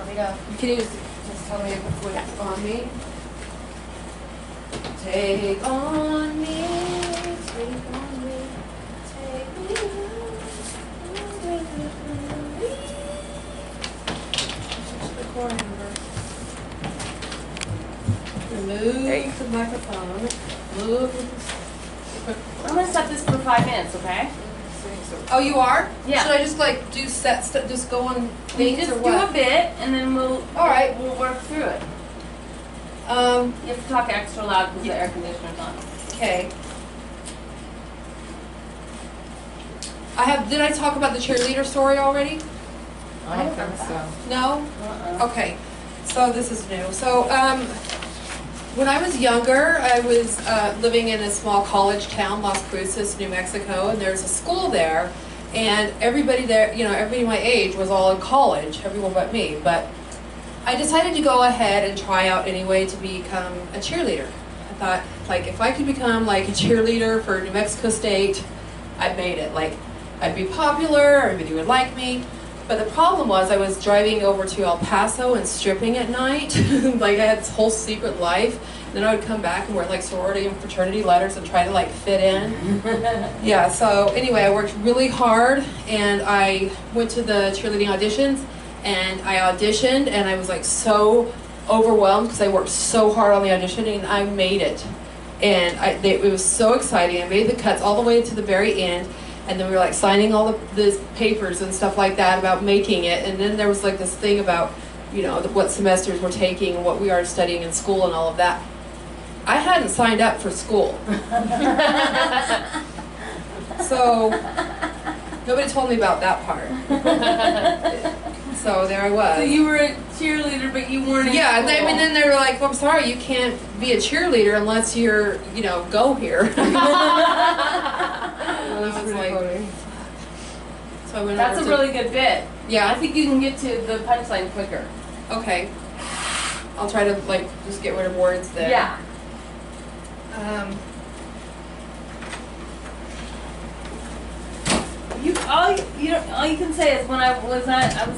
me to? Can you just tell me what's on me? Take on me, take on me, take me the chord number. Remove the microphone. Move. I'm gonna set this for 5 minutes, okay? Oh, you are? Yeah. Should I just like do set stuff? Just go on We things just or do what? a bit, and then we'll. All right. We'll work through it. You have to talk extra loud because the air conditioner's on. Okay. Did I talk about the cheerleader story already? I don't think so. No? Okay. So this is new. So when I was younger, I was living in a small college town, Las Cruces, New Mexico, and there's a school there. And everybody there, everybody my age was all in college, everyone but me. But I decided to go ahead and try out anyway to become a cheerleader. I thought, like, if I could become like a cheerleader for New Mexico State, I'd made it. Like, I'd be popular, everybody would like me. But the problem was I was driving over to El Paso and stripping at night. Like, I had this whole secret life. Then I would come back and wear like sorority and fraternity letters and try to like fit in. Yeah, so anyway, I worked really hard and I went to the cheerleading auditions and I auditioned and I was like so overwhelmed because I worked so hard on the auditioning and I made it. And it was so exciting. I made the cuts all the way to the very end. And then we were like signing all the papers and stuff like that about making it. And then there was like this thing about, what semesters we're taking and what we are studying in school and all of that. I hadn't signed up for school. So nobody told me about that part. So there I was. So you were a cheerleader, but you weren't. Yeah, and then they were like, "Well, I'm sorry, you can't be a cheerleader unless you're, go here." And I was like, so I went That's a over really good bit. Yeah. I think you can get to the punchline quicker. Okay. I'll try to just get rid of words there. Yeah. All you can say is when I was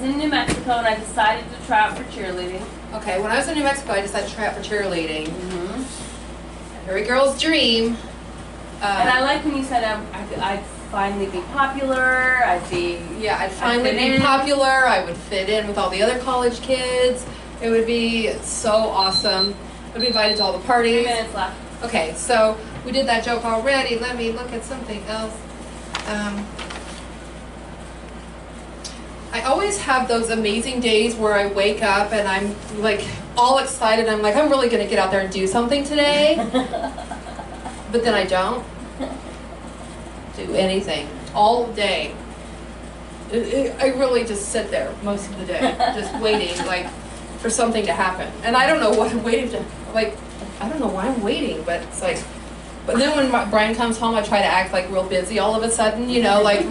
in New Mexico and I decided to try out for cheerleading. Okay, when I was in New Mexico, I decided to try out for cheerleading. Mm-hmm. Every girl's dream. And I like when you said I'd finally be popular. I'd finally be popular. I would fit in with all the other college kids. It would be so awesome. I'd be invited to all the parties. 3 minutes left. Okay, so we did that joke already. Let me look at something else. I always have those amazing days where I wake up and I'm like all excited. I'm like, I'm really going to get out there and do something today. But then I don't do anything all day. I really just sit there most of the day, just waiting for something to happen. And I don't know what I'm waiting to, I don't know why I'm waiting, but it's like, but then when Brian comes home, I try to act like real busy all of a sudden, I've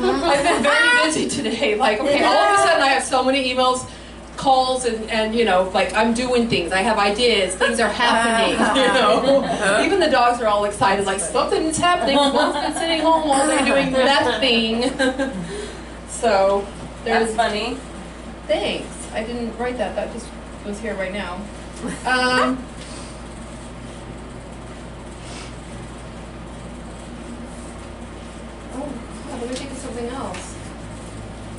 been very busy today. Like, okay, all of a sudden I have so many emails, calls, and I'm doing things. I have ideas. Things are happening, Even the dogs are all excited, like, something's happening. Mom's been sitting home all day doing nothing. So, That's funny. Thanks. I didn't write that. That just was here right now. Let me think of something else.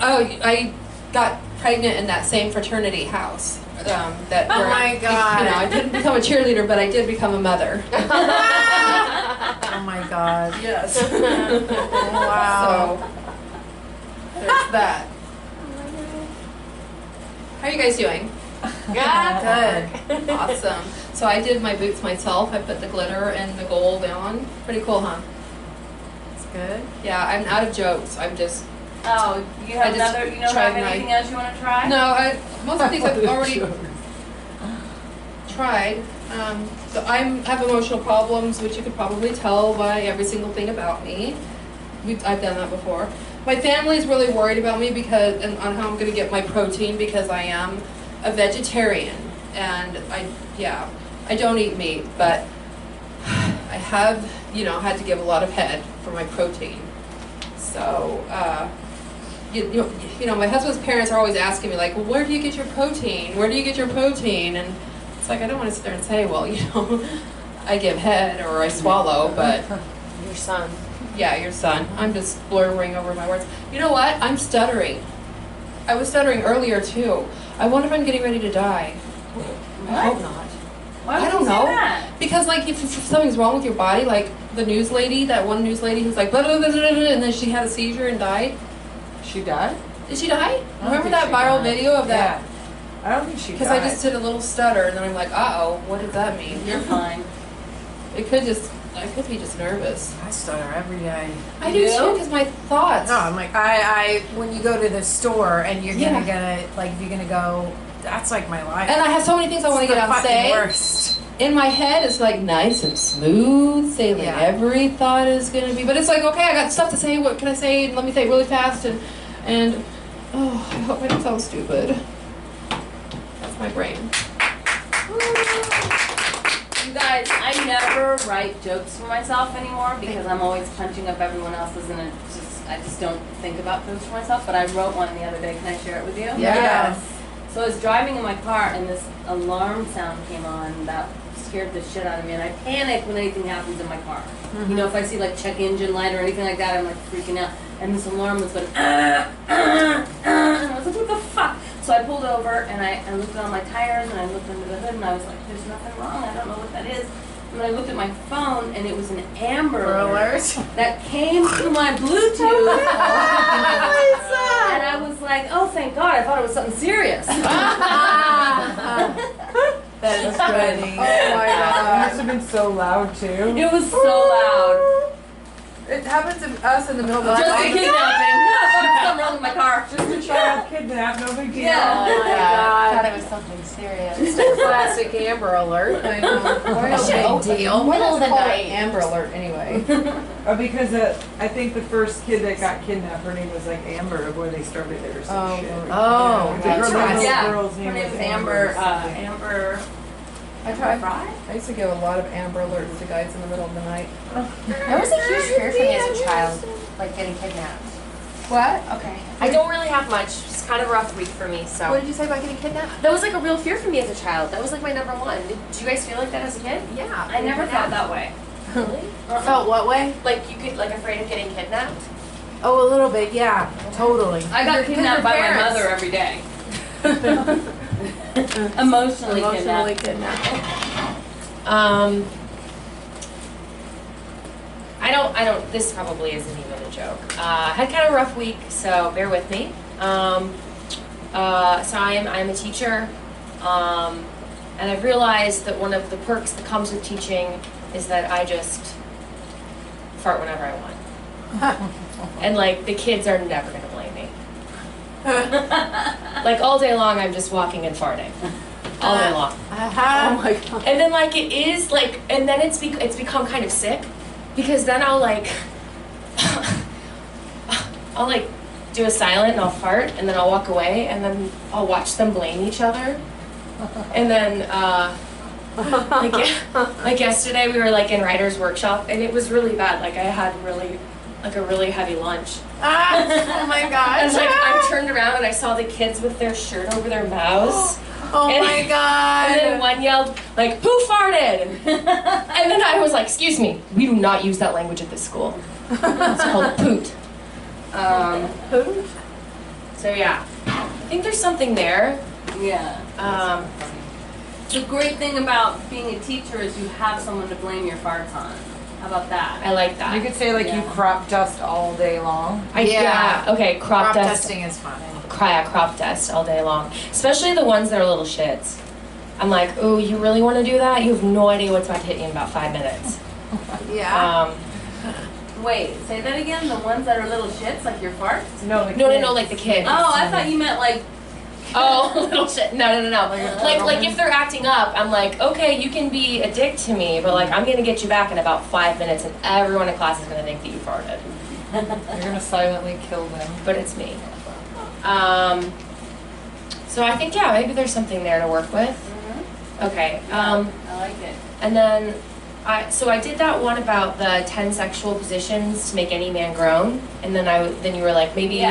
Oh, I got pregnant in that same fraternity house. My God. I didn't become a cheerleader, but I did become a mother. Oh my God. Yes. Wow. So, there's that. How are you guys doing? Good. Awesome. So I did my boots myself. I put the glitter and the gold on. Pretty cool, huh? It's good. Yeah, I'm out of jokes. I'm just... Oh, you have another, you don't have anything else you want to try? No, most of these I've already tried. So I have emotional problems, which you could probably tell by every single thing about me. I've done that before. My family's really worried about me on how I'm going to get my protein because I am a vegetarian. And I don't eat meat, but I have, had to give a lot of head for my protein. So, you know, my husband's parents are always asking me, like, well, where do you get your protein? Where do you get your protein? And it's like, I don't want to sit there and say, well, you know, I give head or I swallow, but... Your son. Yeah, your son. I'm just blurring over my words. You know what? I'm stuttering. I was stuttering earlier, too. I wonder if I'm getting ready to die. I hope not. Why would I don't you say know. that? Because, like, if something's wrong with your body, like the news lady, that one news lady who's like, blah, blah, blah, blah, blah, and then she had a seizure and died. She died? Did she die? I don't Remember think that she viral died. video of that? Yeah. I don't think she died. Because I just did a little stutter, and then I'm like, uh-oh, what does that mean? You're fine. I could be just nervous. I stutter every day. I do too, because my thoughts. No, I'm like, when you go to the store and you're Yeah. if you're gonna go, that's like my life. And I have so many things I want to It's get the on fucking say. worst. In my head, it's like nice and smooth sailing. Yeah. Every thought is gonna be, but it's like, okay, I got stuff to say. What can I say? Let me say it really fast and oh, I hope I don't sound stupid. That's my brain. You guys, I never write jokes for myself anymore because I'm always punching up everyone else's, and I just don't think about jokes for myself. But I wrote one the other day. Can I share it with you? Yes. So I was driving in my car, and this alarm sound came on that scared the shit out of me, and I panic when anything happens in my car. You know, if I see like check engine light or anything like that, I'm like freaking out. And this alarm was going, and I was like, what the fuck? So I pulled over and I looked on my tires and I looked under the hood and I was like, there's nothing wrong. I don't know what that is. And I looked at my phone and it was an Amber Alert that came through my Bluetooth. And I was like, oh, thank God. I thought it was something serious. That is funny. Oh my It god. must have been so loud too. It was so loud. It happened to us in the middle of the Just a night. kidnapping. I thought there was something wrong with my car. Just a child kidnapped, no big deal. Yeah. Oh my God. I thought it was something serious. Just a classic Amber Alert. I know. No big deal. Middle of the night. Amber Alert anyway. Because I think the first kid that got kidnapped, her name was like Amber, where they started it or some shit. Oh, The girl- interesting. the Yeah. girl's Her name name was was Amber. Amber. I tried. Fry? I used to give a lot of Amber Alerts to guys in the middle of the night. That was a huge fear for me as a child, like getting kidnapped. What? Okay. I don't really have much. It's kind of a rough week for me, so. What did you say about getting kidnapped? That was like a real fear for me as a child. That was like my number one. Did you guys feel like that as a kid? Yeah. I never felt that way. Really? Felt what way? Like you could, like afraid of getting kidnapped? Oh, a little bit, yeah. Totally. I got kidnapped by my parents. mother every day. Emotionally Emotionally kidnapped. kidnapped. I don't, this probably isn't even a joke. I had kind of a rough week, so bear with me. So I'm a teacher, and I've realized that one of the perks that comes with teaching is that I just fart whenever I want. And like, the kids are never gonna blame me. Like all day long, I'm just walking and farting. All day long. Oh my god. And then like it is like, and then it's become kind of sick, because then I'll like, I'll like do a silent and I'll fart and then I'll walk away and then I'll watch them blame each other. And then like yesterday we were like in writer's workshop and it was really bad. Like I had a really heavy lunch. Oh my And gosh. like I turned around and I saw the kids with their shirt over their mouths. Oh And- my god. And then one yelled, like, who farted? And then I was like, excuse me, we do not use that language at this school. It's called poot. Poot? So yeah, I think there's something there. Yeah. The great thing about being a teacher is you have someone to blame your farts on. How about that? I like that. You could say like you Yeah. crop dust all day long. Yeah. Okay, crop dust. dusting is fun. Crop dust all day long. Especially the ones that are little shits. I'm like, oh, you really want to do that? You have no idea what's about to hit you in about 5 minutes. Yeah. Wait, say that again? The ones that are little shits, like your farts? No, Like the kids. Oh, I thought you meant like, Oh, little shit. No. Like if they're acting up, I'm like, okay, you can be a dick to me, but like I'm gonna get you back in about 5 minutes, and everyone in class is gonna think that you farted. You're gonna silently kill them. But it's me. So I think maybe there's something there to work with. Okay. I like it. And then I did that one about the 10 sexual positions to make any man groan, and then you were like, maybe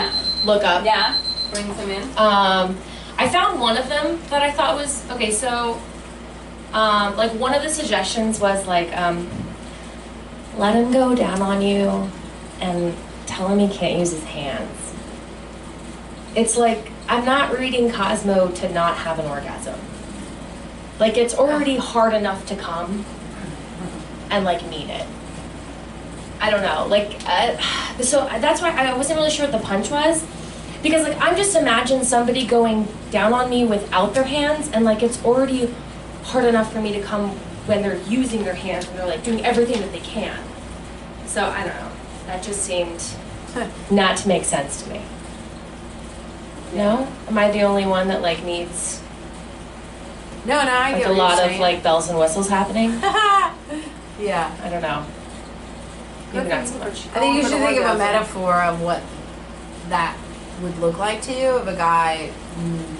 look up. Yeah, bring some in. I found one of them that I thought was, okay, so, like one of the suggestions was like, let him go down on you and tell him he can't use his hands. It's like, I'm not reading Cosmo to not have an orgasm. Like, it's already hard enough to come and like need it. I don't know, like, so that's why I wasn't really sure what the punch was. Because like, I'm just imagine somebody going down on me without their hands, and like, it's already hard enough for me to come when they're using their hands and they're like doing everything that they can. So I don't know, that just seemed not to make sense to me. No? Am I the only one that like needs No, I like get a what lot you're of saying. like bells and whistles happening? Yeah. I don't know. Maybe not so much. I think you should think of a metaphor of what that would look like to you of a guy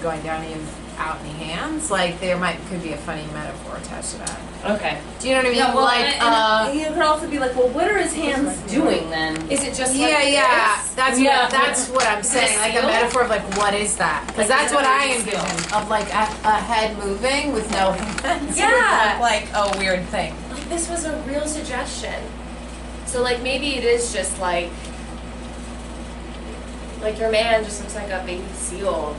going down and out in hands. Like there could be a funny metaphor attached to that. Okay. Do you know what I mean? Yeah, well, like and you could also be like, well, what are his hands doing then? Is it just yeah, like yeah. this? That's what I'm saying. Like a seal? metaphor of like what is that? Because Like, that's is it what I a seal? envision of like a head moving with no hands. Yeah. Would look like a weird thing. Like this was a real suggestion. So like maybe it is just like your man just looks like a baby seal,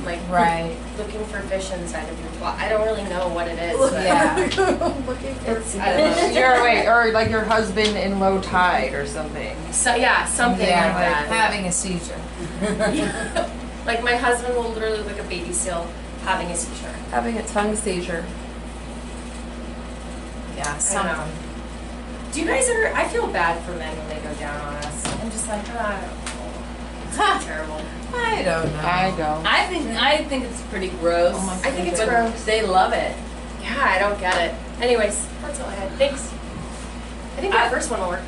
like Right. looking for fish inside of your twat. I don't really know what it is. But Yeah. it's, I don't know. Or like your husband in low tide or something. So yeah, something Yeah, like like that. having a seizure. Like my husband will literally look like a baby seal having a seizure. Having a tongue seizure. Yeah, I don't know. something. Do you guys ever? I feel bad for men when they go down on us. I'm just like, I don't know. It's terrible. I don't know. I don't. I think it's pretty gross. Oh my I think it's but gross. they love it. Yeah, I don't get it. Anyways, that's all I had. Thanks. I think that first one will work.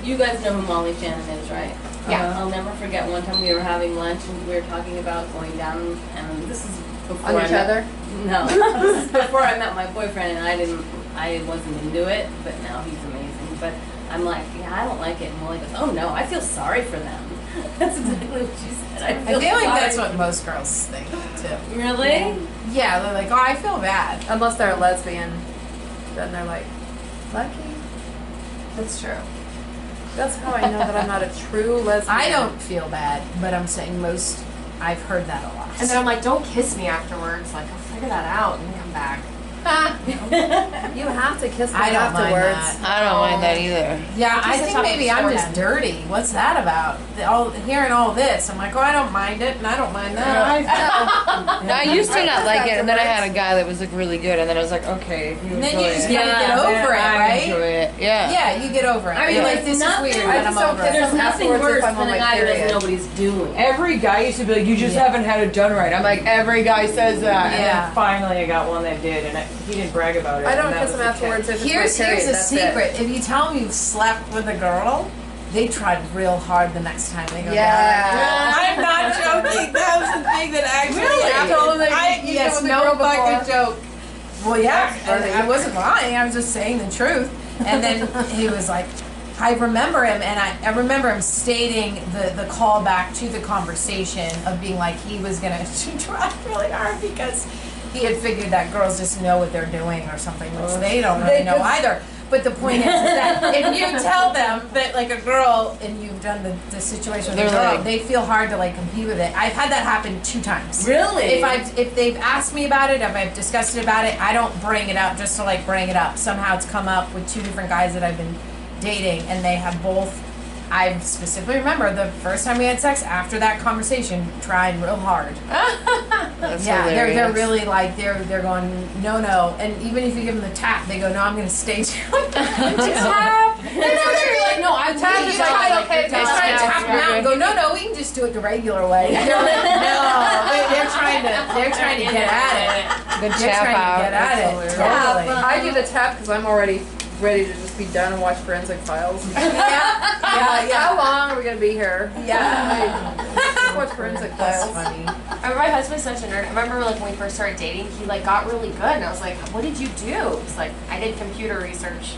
You guys know who Molly Shannon is, right? Yeah. I'll never forget one time we were having lunch and we were talking about going down, and this is before On I each met- other? No, this is before I met my boyfriend, and I wasn't into it, but now he's amazing. But I'm like, yeah, I don't like it. And Molly goes, oh no, I feel sorry for them. That's exactly what she said. I feel like sorry that's for what them. most girls think too. Really? Yeah, they're like, oh, I feel bad. Unless they're a lesbian, then they're like, lucky. That's true. That's how I know that I'm not a true lesbian. I don't feel bad, but I'm saying most. I've heard that a lot. And then I'm like, don't kiss me afterwards. Like, I'll figure that out and come back. You have to kiss them I don't mind afterwards. that. I don't mind that either. Yeah, I Just think the top maybe of I'm the just dirty. What's that about? Hearing all this, I'm like, oh, I don't mind it, and I don't mind that. No, I used to not like it, and then I had a guy that was like really good, and then I was like, okay. And then you just gotta get over it, I'm right? into it. Yeah. Yeah, you get over it. I mean, You're like, like, this is nothing- weird, I but I'm just don't over kiss it. There's them nothing afterwards worse if I'm than on a my guy who doesn't period. know what he's doing. Every guy used to be like, you just haven't had it done right. I'm like, every guy says that. And Yeah. then finally I got one that did, and he didn't brag about it. I don't and that kiss was them the catch. afterwards if it's my Here's period. a That's it. secret. If you tell them you've slept with a girl, they tried real hard the next time they go Yeah. down. I'm not joking. That was the thing that actually Really? happened. You told them that you yes, told the no girl fucking before. joke. Well, yeah, That's and funny. I wasn't lying. I was just saying the truth. And then he was like, I remember him, and I remember him stating the callback to the conversation of being like he was gonna try really hard because he had figured that girls just know what they're doing or something, which they don't really know either. But the point is that if you tell them that like a girl and you've done the situation with a They're girl, like- they feel hard to like compete with it. I've had that happen 2 times. Really? If they've asked me about it, if I've discussed it about it, I don't bring it up just to like bring it up. Somehow it's come up with 2 different guys that I've been dating, and they have both. I specifically remember the first time we had sex after that conversation, tried real hard. That's Yeah, they're hilarious. really like they're going no, and even if you give them the tap, they go no, I'm gonna stay tuned. Tap. They're like no, I'm Tap is like, okay, They try to tap them out and go no, we can just do it the regular way. They're like, no, they're trying to get at it. The They're tap trying out. to get at it. That's Totally. I do the tap because I'm already ready to just be done and watch Forensic Files. How long are we gonna be here? Yeah. Watch Forensic That's Files. funny. I remember my husband's such a nerd. I remember like when we first started dating, he like got really good, and I was like, "What did you do?" He's like, "I did computer research."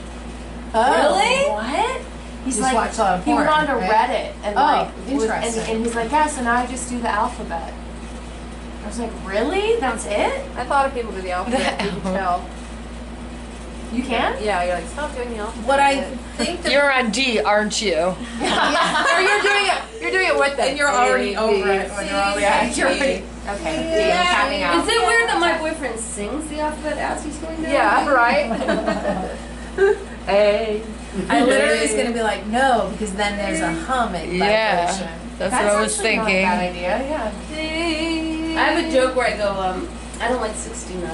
Really? What? He's Just watch a lot of he went porn, on to right? Reddit and Oh, like was, interesting. and he's like, yeah, so now I just do the alphabet. I was like, really? That's it? I thought if people do the alphabet, you can tell. You can? Yeah, you're like, stop doing the alphabet. What I think that You're on D, aren't you? Or you're doing it with them. and you're already over it when you're already You're already, okay. Yeah, I'm tapping out. Is it weird that my boyfriend sings the alphabet as he's going down? Yeah, right? A. I literally was gonna be like, no, because then there's a humming Yeah. vibration. That's what I was actually not a thinking. bad idea, yeah. I have a joke where I go, I don't like 69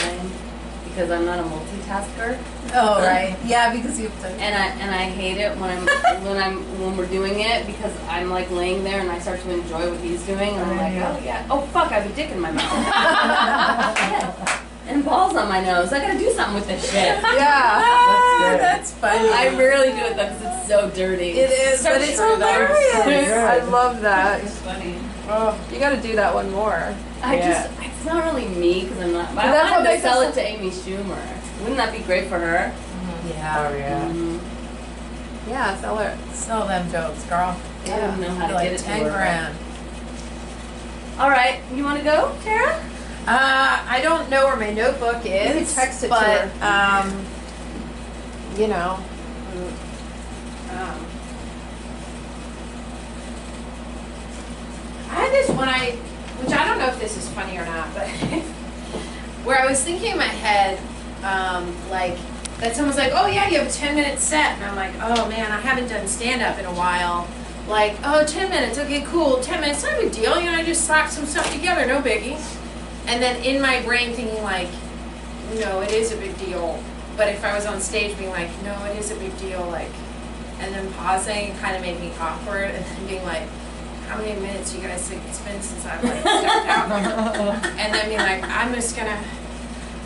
because I'm not a multitasker, Oh right, yeah, because you have to. and I hate it when we're doing it because I'm like laying there and I start to enjoy what he's doing and I'm like, oh yeah, oh fuck, I have a dick in my mouth. And balls on my nose. I gotta do something with this shit. Yeah. That's funny. I rarely do it though because it's so dirty. It is, So but it's true, though. hilarious. I love that. It's funny. Oh, you got to do that one more. It's not really me because I'm not. But But I that's what wanted to makes sell us- it to Amy Schumer. Wouldn't that be great for her? Yeah, yeah. Yeah, sell it. sell them jokes, girl. I don't know how to Like get it to 10 her. grand. All right, you want to go, Tara? I don't know where my notebook is. You can text it to but, her. you know. I had this one which I don't know if this is funny or not, but where I was thinking in my head, like, that someone's like, oh yeah, you have a 10-minute set. And I'm like, oh man, I haven't done stand-up in a while. Like, oh, 10 minutes, okay, cool, 10 minutes, not a big deal. You know, I just slapped some stuff together, no biggie. And then in my brain thinking like, no, it is a big deal. But if I was on stage being like, no, it is a big deal, like, and then pausing kind of made me awkward, and then being like, how many minutes you guys think it's been since I've like stepped out here? And then being like, I'm just gonna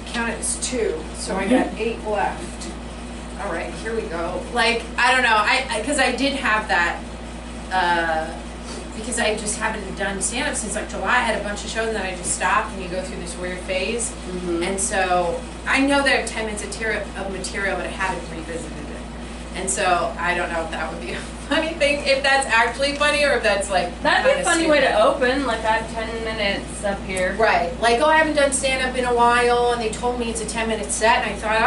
count it as 2, so I got 8 left. All right, here we go. Like, I don't know, because I did have that, because I just haven't done stand-up since like July. I had a bunch of shows and then I just stopped, and you go through this weird phase. And so I know that I have 10 minutes of material, but I haven't revisited it. And so I don't know if that would be a funny thing, if that's actually funny or if that's like That'd be a kinda funny stupid. way to open. Like I have 10 minutes up here. Right. Like, oh, I haven't done stand-up in a while, and they told me it's a 10-minute set, and I thought,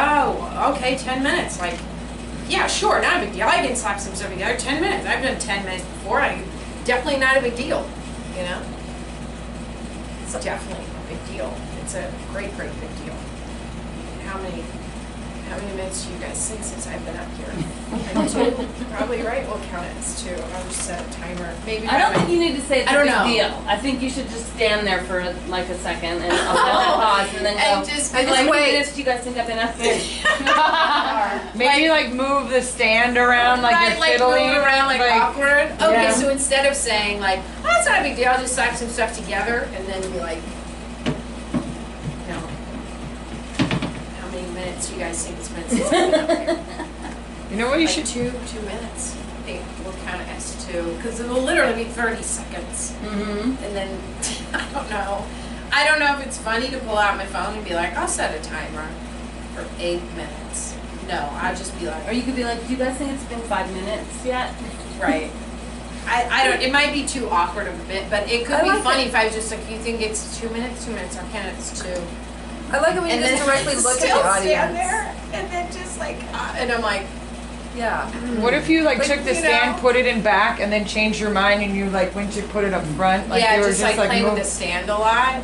oh, okay, 10 minutes. Like, yeah, sure, not a big deal. I can slap some stuff together. 10 minutes. I've done 10 minutes before. Definitely not a big deal, you know? It's definitely a big deal. It's a great, great big deal. How many minutes do you guys think since I've been up here? Like 2? Probably right. We'll count it as 2. I'll just set a timer. Maybe I don't think you need to say it's I a don't big know. deal. I think you should just stand there for like a second and a little pause and then go. And just like, wait. how many minutes do you guys think I've been up here? Maybe like move the stand around like right, you're like fiddling. moving around like awkward. Okay, Yeah. so instead of saying like, oh, that's not a big deal, I'll just slap some stuff together and then be like, no. How many minutes do you guys think it's been since I've been up here? You know what you Like should 2 minutes. I think we'll count it as 2 because it will literally be 30 seconds. Mm-hmm. And then I don't know. I don't know if it's funny to pull out my phone and be like, I'll set a timer for 8 minutes. No, I'll just be like, Or you could be like, do you guys think it's been 5 minutes yet? right. I don't, it might be too awkward of a bit, but it could I be like funny if I was just like, you think it's 2 minutes? 2 minutes, I'll count it as 2. I like it when you And just then directly look at still the audience. stand there and then just like, and I'm like, Yeah. What if you like Like, took the you stand, know. put it in back, and then changed your mind, and you like went to put it up front? Like yeah, you were just like playing move- with the stand a lot.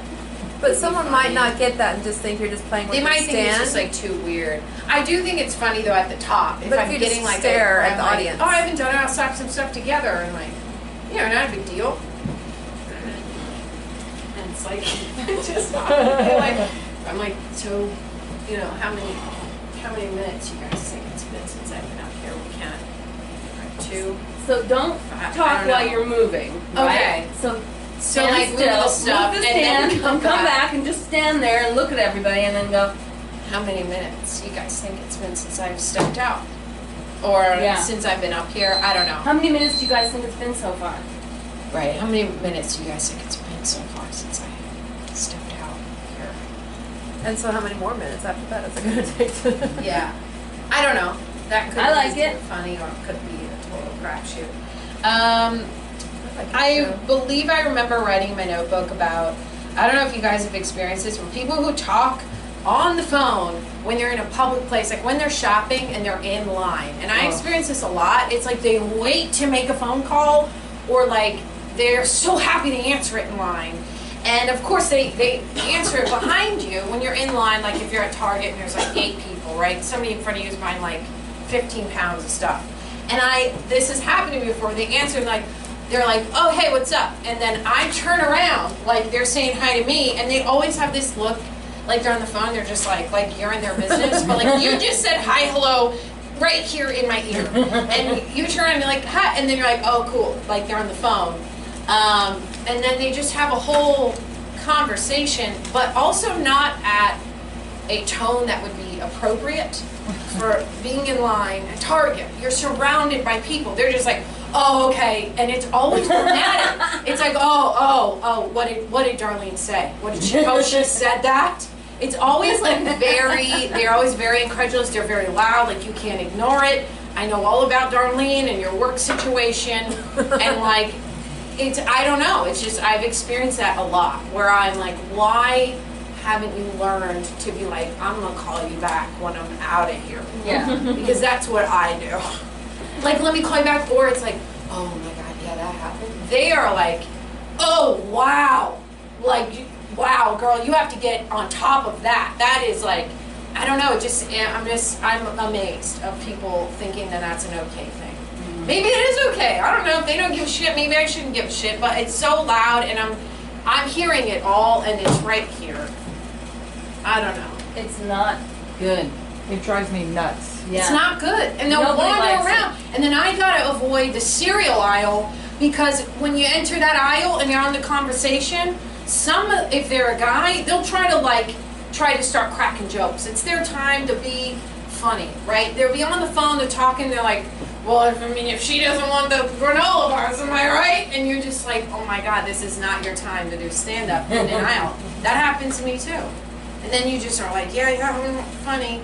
But someone might not get that and just think you're just playing with They the might stand. think it's just like too weird. I do think it's funny though at the top. If But if I'm you getting just like stare at I'm the like, audience. oh, I haven't done it. I'll slap some stuff together and like, you know, not a big deal. And it's like, just like, I'm like, so, you know, how many minutes you guys think it's been since I've been up here? We can't. 2. So don't I talk don't while know. you're moving. Okay. Right? So So stand like still, move the stuff move the and stand, then come back and just stand there and look at everybody and then go, How many minutes you guys think it's been since I've stepped out? Or Yeah. since I've been up here? I don't know. how many minutes do you guys think it's been so far? Right. How many minutes do you guys think it's been so far since I stepped out here? And so how many more minutes after that is it going to take to... Yeah. I don't know. That could I like be it. funny or it could be a total crapshoot. I believe I remember writing in my notebook about, I don't know if you guys have experienced this, when people who talk on the phone when they're in a public place, like when they're shopping and they're in line. And I experience this a lot. It's like they wait to make a phone call, or like they're so happy to answer it in line. And of course they answer it behind you when you're in line, like if you're at Target and there's like 8 people, right? Somebody in front of you is buying like 15 pounds of stuff. And this has happened to me before. They answer like, they're like, oh, hey, what's up? And then I turn around, like they're saying hi to me, and they always have this look, like they're on the phone, they're just like you're in their business, but like you just said hi, hello, right here in my ear. And you turn around and you're like, hi, and then you're like, oh, cool, like they're on the phone. And then they just have a whole conversation, but also not at a tone that would be appropriate for being in line at Target. You're surrounded by people. They're just like, oh, okay, and it's always dramatic. It's like, what did Darlene say? What did she? Oh, she said that. It's always like they're always very incredulous. They're very loud. Like you can't ignore it. I know all about Darlene and your work situation, and like. I don't know, it's just, I've experienced that a lot, where I'm like, why haven't you learned to be like, I'm gonna call you back when I'm out of here? Yeah. Because that's what I do. Like, let me call you back, or it's like, oh my God, yeah, that happened. They are like, oh, wow. Like, wow, girl, you have to get on top of that. That is like, I don't know, I'm amazed of people thinking that that's an okay thing. Maybe it is okay. I don't know. If they don't give a shit, maybe I shouldn't give a shit. But it's so loud, and I'm hearing it all, and it's right here. I don't know. It's not good. It drives me nuts. Yeah. It's not good. And they'll wander around. And then I gotta avoid the cereal aisle, because when you enter that aisle and you're on the conversation, if they're a guy, they'll try to start cracking jokes. It's their time to be funny, right? They'll be on the phone, they're talking, they're like, well, if she doesn't want the granola bars, am I right? And you're just like, oh my God, this is not your time to do stand-up in an aisle. That happens to me too. And then you just are like, yeah, funny.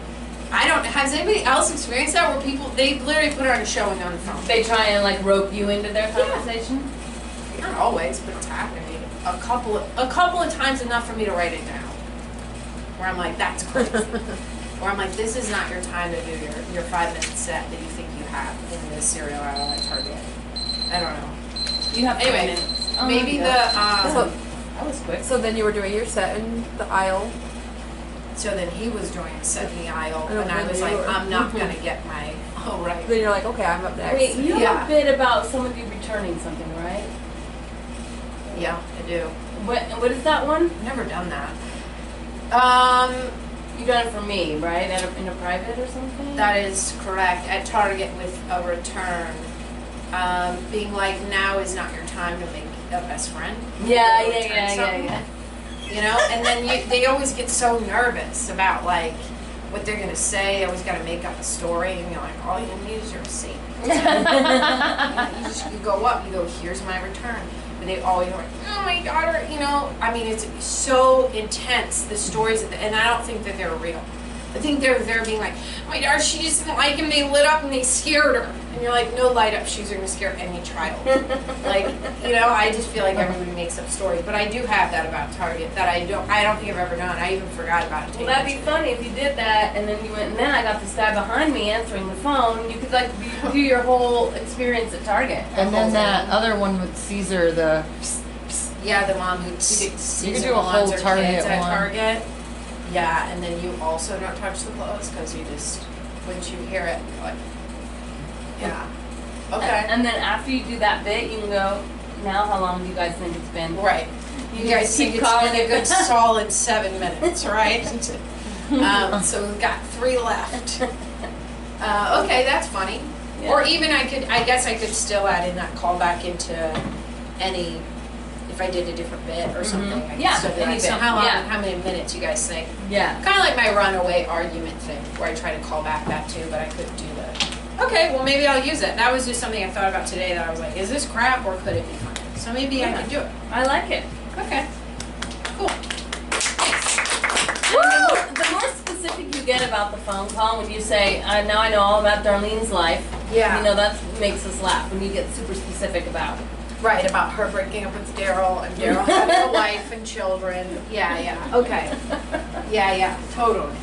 Has anybody else experienced that, where people, they literally put on a showing on the phone? They try and like rope you into their conversation? Yeah. Not always, but it's happened to me a couple of times, enough for me to write it down. Where I'm like, that's crazy. Or I'm like, this is not your time to do your 5-minute set that you think you have in the cereal aisle at Target. I don't know. You have 5 Anyway, minutes. maybe that was quick. So then you were doing your set in the aisle. So then he was doing a set in the aisle, and I was like, I'm not gonna get my, oh right. Then you're like, okay, I'm up next. Wait, you have a bit about somebody returning something, right? Yeah, I do. What is that one? Never done that. You done it for me, right? In a private or something? That is correct. At Target with a return. Being like, now is not your time to make a best friend. Yeah. You know, and then they always get so nervous about like what they're gonna say. They always gotta make up a story, and you're like, all you need is your receipt. You go up, you go, here's my return. But they always are like, oh my daughter, you know. I mean, it's so intense, the stories, and I don't think that they're real. I think they're being like, oh my daughter, she just didn't like him, they lit up and they scared her. And you're like, no light up shoes are gonna scare any child. Like, you know, I just feel like everybody makes up stories. But I do have that about Target that I don't think I've ever done. I even forgot about it. Well, that'd be funny if you did that, and then you went, and then I got this guy behind me answering the phone. You could like do your whole experience at Target. And then that other one with Caesar, yeah, the mom who you could do a whole Target at one. Target. Yeah, and then you also don't touch the clothes because you just, once you hear it, you're like, yeah. Okay. And then after you do that bit, you can go, now how long do you guys think it's been? Right. You guys think keep it's calling been a it. good solid 7 minutes, right? So we've got 3 left. Okay, that's funny. Yeah. Or even I guess I could still add in that callback into any, if I did a different bit or something. I could Yeah, still do any that. So bit. how long, Yeah. how many minutes you guys think? Yeah. Kind of like my runaway argument thing, where I try to call back that too, but I couldn't do that. Okay, well maybe I'll use it. That was just something I thought about today that I was like, is this crap or could it be funny? So maybe I can do it. I like it. Okay, cool. The more specific you get about the phone call, when you say, now I know all about Darlene's life, Yeah. You know, that makes us laugh when you get super specific about it. Right, about her breaking up with Daryl and Daryl having a wife and children. Yeah, yeah, okay. Yeah, totally.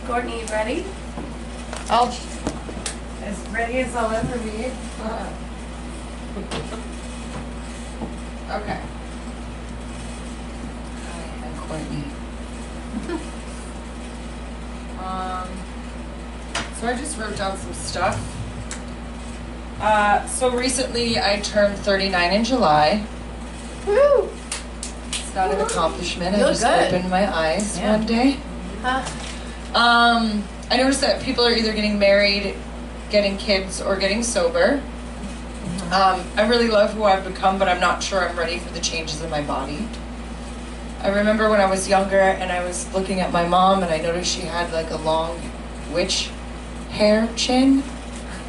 Courtney, you ready? I'll as ready as I'll ever be. Okay. Hi, I'm Courtney. So I just wrote down some stuff. So recently I turned 39 in July. Woo! It's not an accomplishment. You I look just good. opened my eyes Yeah. one day. Huh? I noticed that people are either getting married, getting kids, or getting sober. I really love who I've become, but I'm not sure I'm ready for the changes in my body. I remember when I was younger and I was looking at my mom and I noticed she had like a long witch hair chin.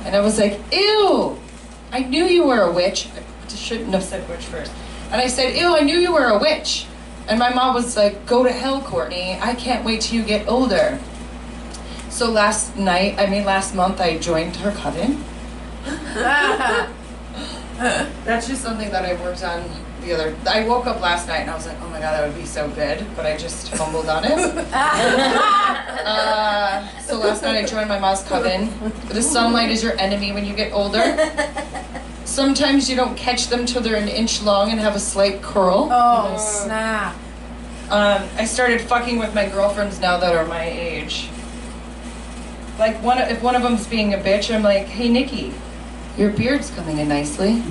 And I was like, ew, I knew you were a witch. I shouldn't have said witch first. And I said, ew, I knew you were a witch. And my mom was like, go to hell, Courtney. I can't wait till you get older. So last month, I joined her coven. That's just something that I worked on I woke up last night and I was like, oh my God, that would be so good. But I just fumbled on it. So last night I joined my mom's coven. The sunlight is your enemy when you get older. Sometimes you don't catch them till they're an inch long and have a slight curl. Oh, snap. I started fucking with my girlfriends now that are my age. Like if one of them's being a bitch, I'm like, hey Nikki, your beard's coming in nicely.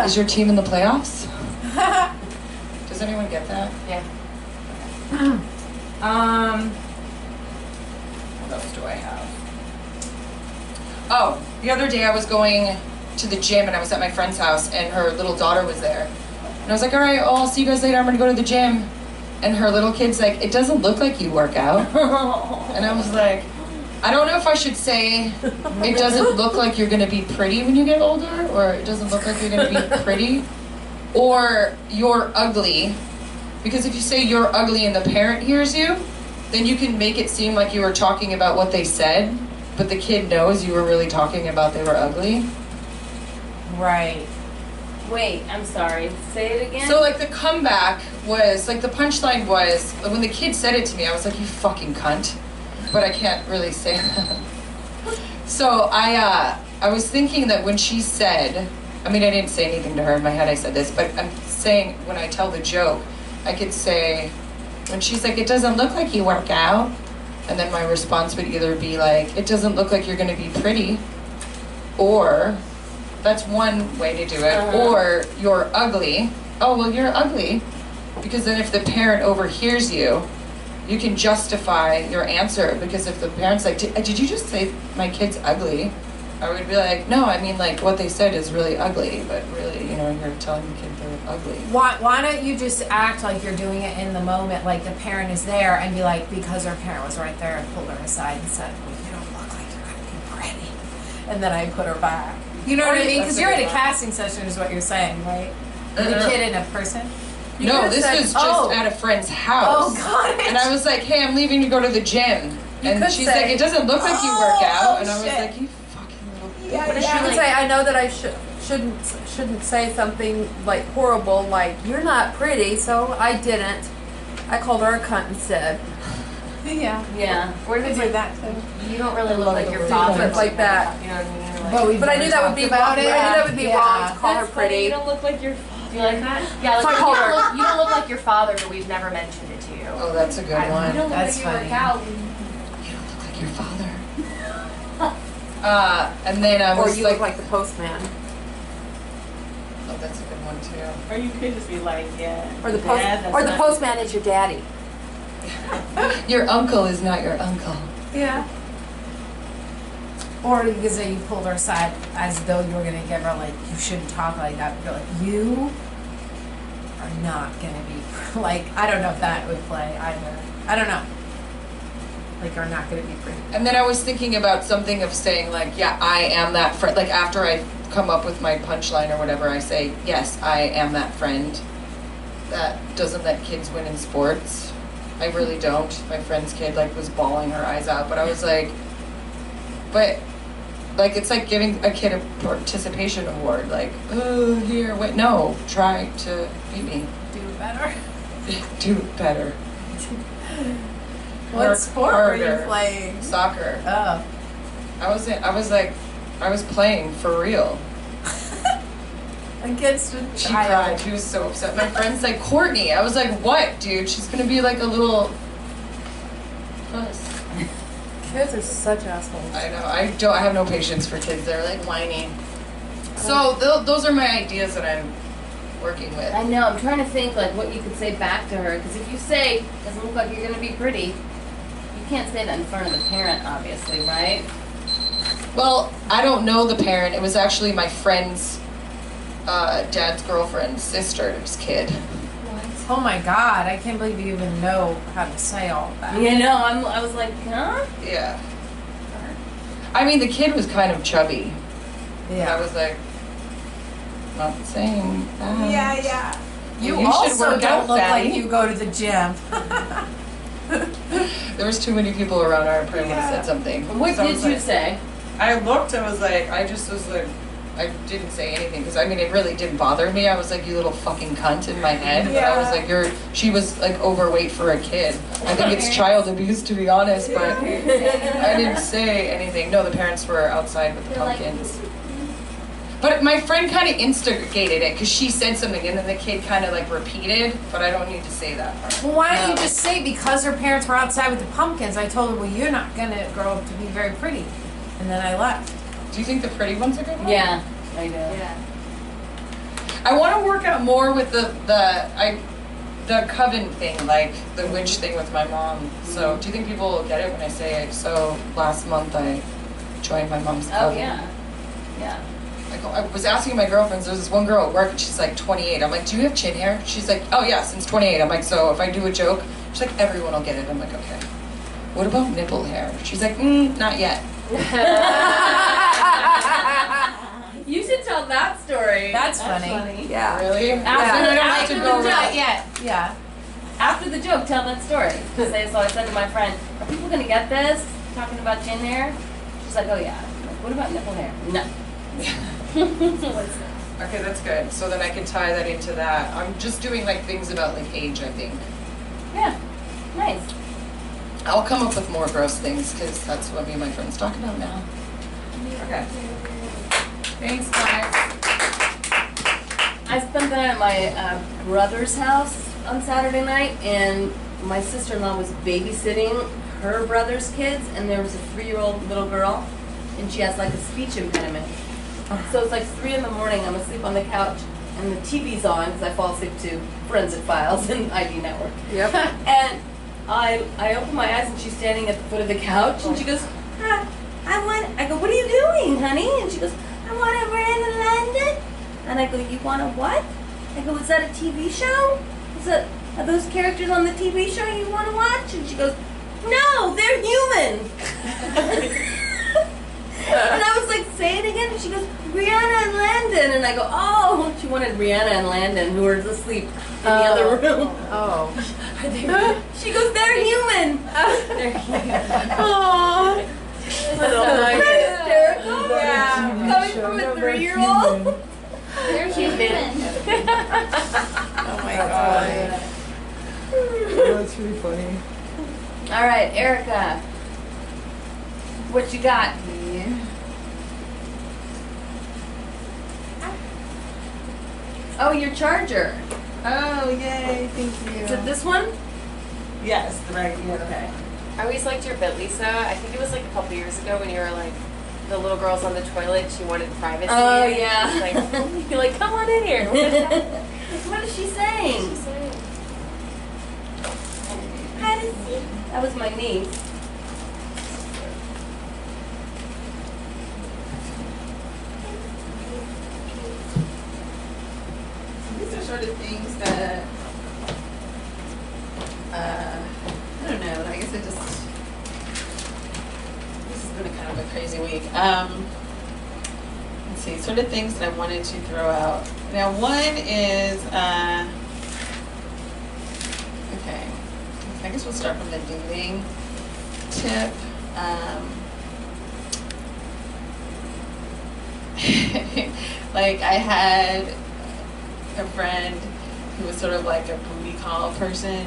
Is your team in the playoffs? Does anyone get that? Yeah. What else do I have? Oh, the other day I was going to the gym and I was at my friend's house and her little daughter was there. And I was like, all right, I'll see you guys later. I'm gonna go to the gym. And her little kid's like, it doesn't look like you work out. And I was like, I don't know if I should say it doesn't look like you're gonna be pretty when you get older, or it doesn't look like you're gonna be pretty, or you're ugly. Because if you say you're ugly and the parent hears you, then you can make it seem like you were talking about what they said, but the kid knows you were really talking about they were ugly. Right. Wait, I'm sorry. Say it again. So like the comeback was, like the punchline was, when the kid said it to me, I was like, you fucking cunt. But I can't really say that. So I was thinking that when she said, I mean, I didn't say anything to her in my head, I said this, but I'm saying when I tell the joke, I could say, when she's like, it doesn't look like you work out, and then my response would either be like, it doesn't look like you're gonna be pretty, or, that's one way to do it, or you're ugly. Oh, well, you're ugly. Because then if the parent overhears you, you can justify your answer, because if the parent's like, did you just say my kid's ugly? I would be like, no, I mean, like, what they said is really ugly, but really, you know, you're telling the kid they're ugly. Why don't you just act like you're doing it in the moment, like the parent is there, and be like, because her parent was right there and pulled her aside and said, well, you don't look like you're going to be pretty. And then I put her back. You know what I mean? Because you're at a casting session is what you're saying, right? With a kid and a person? No, this was just at a friend's house. Oh, got it. And I was like, hey, I'm leaving to go to the gym. And could she's say, like, it doesn't look like you work out. And I was shit. like, you fucking little bitch. Yeah, But she would say, I know that I shouldn't say something like horrible, like you're not pretty, so I didn't. I called her a cunt instead. Yeah. Yeah. Where did you do that too? You don't really look like your father. Like that. You know what I mean? You're like, But I knew that would be wrong. I knew that would be wrong to call her That's funny. pretty. You don't look like you're. do you like that? Yeah, So I like called you, her. you don't look like your father, but we've never mentioned it to you. Oh, that's a good one. You don't look That's like you funny. work out. You don't look like your father. And then I Or was you like, look like the postman. oh, that's a good one too. Or you could just be like, yeah. Or the Dad, postman is your daddy. Your uncle is not your uncle. Yeah. Or because you pulled her aside as though you were going to give her, like, you shouldn't talk like that. You're like, you are not going to be, like, I don't know if that would play either. I don't know. Like, you're not going to be pretty. And then I was thinking about something of saying like, yeah, I am that friend. Like after I come up with my punchline or whatever, I say, yes, I am that friend that doesn't let kids win in sports. I really don't. My friend's kid like was bawling her eyes out, but I was like, but like it's like giving a kid a participation award. Like, oh, here, wait, no, try to beat me. Do better. Do better. What sport were you harder. playing? Soccer. Oh. I was playing for real. Against a She child. cried. She was so upset. My friend's like, Courtney. I was like, what, dude? She's gonna be like a little puss. Kids are such assholes. I know. I have no patience for kids. They're like whiny. So those are my ideas that I'm working with. I know, I'm trying to think like what you could say back to her, because if you say, doesn't look like you're gonna be pretty, you can't say that in front of the parent, obviously, right? Well, I don't know the parent. It was actually my friend's dad's girlfriend's sister's kid. Oh my God, I can't believe you even know how to say all of that. You know, I was like, huh? Yeah. I mean, the kid was kind of chubby. Yeah. I was like, not saying that. Yeah. You, You should also work don't out, look fatty. like you go to the gym. There was too many people around. I probably would have said something. What So I did was you like- say? I looked. I was like, I didn't say anything because I mean it really didn't bother me. I was like, you little fucking cunt in my head. But I was like, she was like overweight for a kid. I think it's child abuse to be honest, but I didn't say anything. No, the parents were outside with the pumpkins. But my friend kind of instigated it because she said something and then the kid kind of like repeated, but I don't need to say that part. Well, why don't you just say because her parents were outside with the pumpkins, I told her, well, you're not going to grow up to be very pretty. And then I left. Do you think the pretty ones are good ones? Yeah, I do. Yeah. I want to work out more with the coven thing, like the witch thing with my mom. So, do you think people will get it when I say it? So, last month I joined my mom's Oh, coven. yeah. Yeah. I was asking my girlfriends, there's this one girl at work and she's like 28. I'm like, do you have chin hair? She's like, oh yeah, since 28. I'm like, so if I do a joke, she's like, everyone will get it. I'm like, okay. What about nipple hair? She's like, not yet. You should tell that story. That's funny. Yeah. Really? After, I don't have after to the go joke, around. Yeah. after the joke, tell that story. Say, so I said to my friend, are people gonna get this? Talking about chin hair? She's like, oh yeah. I'm like, what about nipple hair? No. Okay, that's good. So then I can tie that into that. I'm just doing like things about like age, I think. Yeah. Nice. I'll come up with more gross things because that's what me and my friends talk about now. Okay. Thanks, guys. I spent the night at my brother's house on Saturday night, and my sister-in-law was babysitting her brother's kids, and there was a 3-year-old little girl, and she has like a speech impediment. So it's like 3 in the morning, I'm asleep on the couch, and the TV's on, because I fall asleep to Forensic Files and ID Network. Yep. And I open my eyes, and she's standing at the foot of the couch, and she goes, I go, what are you doing, honey? And she goes, I want to Miranda London. And I go, you want a what? I go, is that a TV show? Are those characters on the TV show you want to watch? And she goes, no, they're human. And I was like, say it again. And she goes, Rihanna and Landon. And I go, oh, she wanted Rihanna and Landon, who were asleep in the other room. Oh. She goes, they're human. They're human. Aww. Hysterical. Yeah. Coming from a 3-year-old. They're human. Oh my God. That's really funny. All right, Erica. What you got? Oh, your charger. Oh, yay, thank you. Is it this one? Yes, right, yeah. Okay. I always liked your bit, Lisa. I think it was like a couple years ago when you were like, the little girl's on the toilet, she wanted privacy. Oh, and yeah. you're like, come on in here. What is that? What is she saying? She's saying? That was my niece. These are sort of things that, I don't know, I guess this has been a kind of a crazy week. Let's see, sort of things that I wanted to throw out. Now, one is, okay, I guess we'll start from the dating tip. Like I had a friend who was sort of like a booty call person,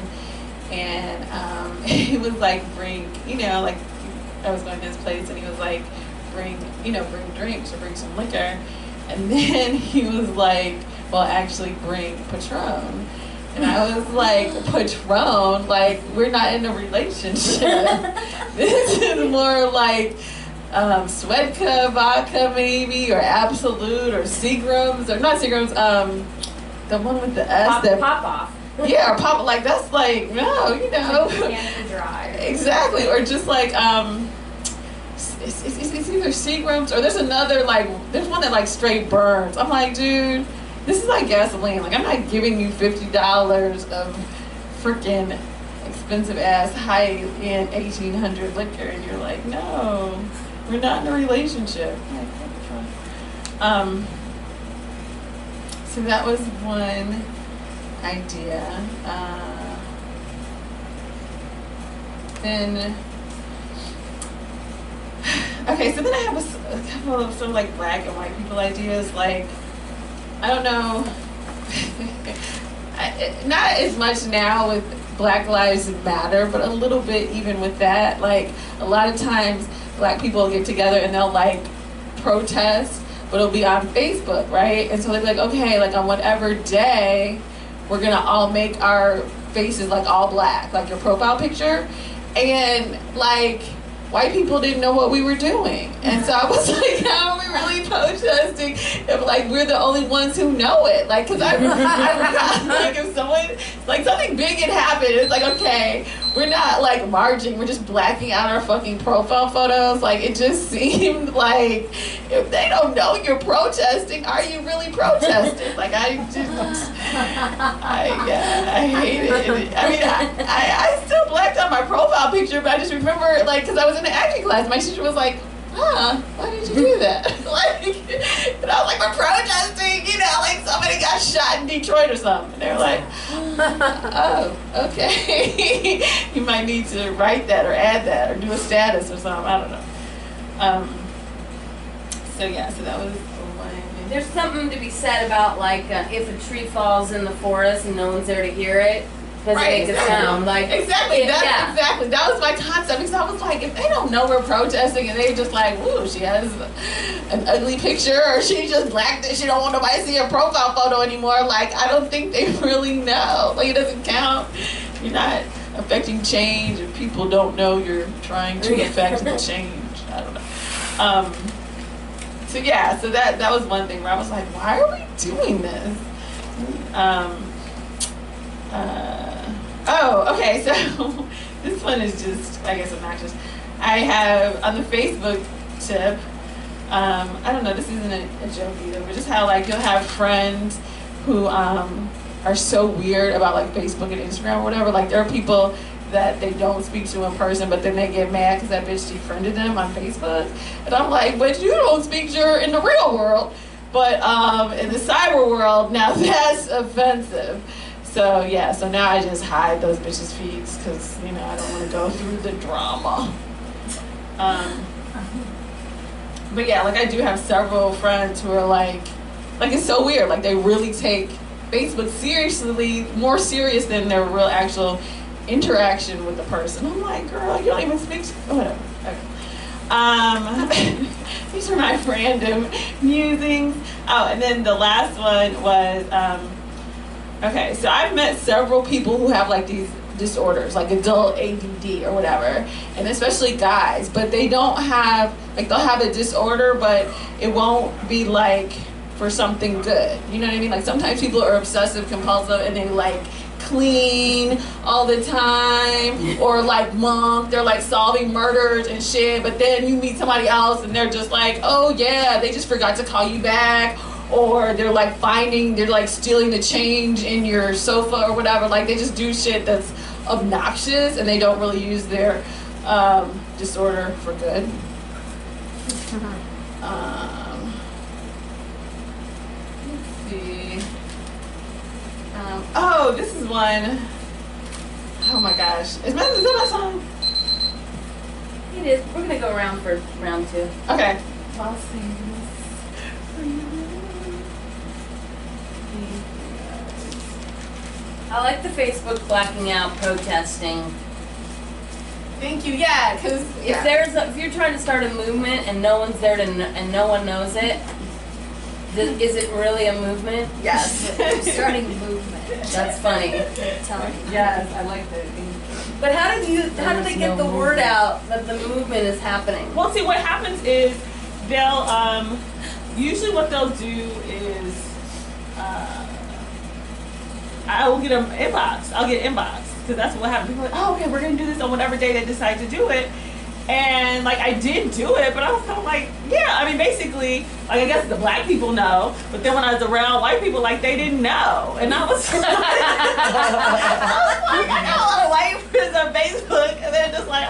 and he was like, bring, you know, like I was going to his place and he was like, bring drinks or bring some liquor, and then he was like, well, actually bring Patron. And I was like, Patron? Like, we're not in a relationship. This is more like Svedka vodka maybe, or Absolute, or Seagrams, or not Seagrams, the one with the S. Pop off. Yeah, or pop, like, that's like, no, you know. Canada Dry. Exactly, or just like, it's either Seagrams, or there's another, like, there's one that like straight burns. I'm like, dude, this is like gasoline. Like, I'm not giving you $50 of freaking expensive ass high-end 1800 liquor, and you're like, no, we're not in a relationship. Like, so that was one idea. Then, okay, so then I have a couple of sort of like black and white people ideas. Like, I don't know, not as much now with Black Lives Matter, but a little bit even with that. Like, a lot of times black people get together and they'll like protest, but it'll be on Facebook, right? And so they'll be like, okay, like on whatever day, we're gonna all make our faces like all black, like your profile picture. And like, white people didn't know what we were doing. And so I was like, how are we really protesting if like we're the only ones who know it? Like, cause I like if someone, like something big had happened, it's like, okay, we're not like marching, we're just blacking out our fucking profile photos. Like, it just seemed like if they don't know you're protesting, are you really protesting? Like, I hate it. I mean, I still blacked out my profile picture, but I just remember, like, cause I was in the acting class, my teacher was like, why did you do that? Like, and I was like, we're protesting, you know, like somebody got shot in Detroit or something. And they were like, oh, okay. You might need to write that or add that or do a status or something. I don't know. So yeah, so that was one. There's something to be said about like if a tree falls in the forest and no one's there to hear it, doesn't make a sound. Like exactly, exactly. That was my concept, because I was like, if they don't know we're protesting and they just like, woo, she has an ugly picture, or she just blacked it, she don't want nobody to see her profile photo anymore. Like, I don't think they really know. Like, it doesn't count. You're not affecting change, and people don't know you're trying to affect the change. I don't know. So yeah, so that was one thing where I was like, why are we doing this? Oh, okay, so this one is just, I guess, obnoxious. I have, on the Facebook tip, I don't know, this isn't a joke either, but just how, like, you'll have friends who are so weird about, like, Facebook and Instagram or whatever. Like, there are people that they don't speak to in person, but then they get mad because that bitch defriended them on Facebook. And I'm like, but you don't speak to her in the real world. But in the cyber world, now that's offensive. So yeah, so now I just hide those bitches' feeds because, you know, I don't want to go through the drama. But yeah, like I do have several friends who are like it's so weird. Like, they really take Facebook seriously, more serious than their real actual interaction with the person. I'm like, girl, you don't even speak to, whatever. Okay. These are my random musings. Oh, and then the last one was, okay, so I've met several people who have like these disorders, like adult ADD or whatever, and especially guys, but they don't have, like, they'll have a disorder, but it won't be like for something good. You know what I mean? Like, sometimes people are obsessive compulsive and they like clean all the time, or like monk, they're like solving murders and shit, but then you meet somebody else and they're just like, oh yeah, they just forgot to call you back, or they're like stealing the change in your sofa or whatever. Like, they just do shit that's obnoxious and they don't really use their disorder for good. Let's see. Oh, this is one. Oh my gosh. Is that song? It is. We're gonna go around for round 2. Okay. I like the Facebook blacking out protesting. Thank you. Yeah, because If you're trying to start a movement and no one's there and no one knows it, is it really a movement? yes. Starting movement. That's funny. Telling you. Yes, I like that. But how do they get the word out that the movement is happening? Well, see, what happens is they'll usually what they'll do is I will get an inbox. I'll get an inbox because that's what happens. People are like, oh, okay, we're gonna do this on whatever day they decide to do it. And like I did do it, but I was kind of like, yeah. I mean, basically, like I guess the black people know, but then when I was around white people, like they didn't know, and I was like, I got a lot of white friends on Facebook, and they're just like,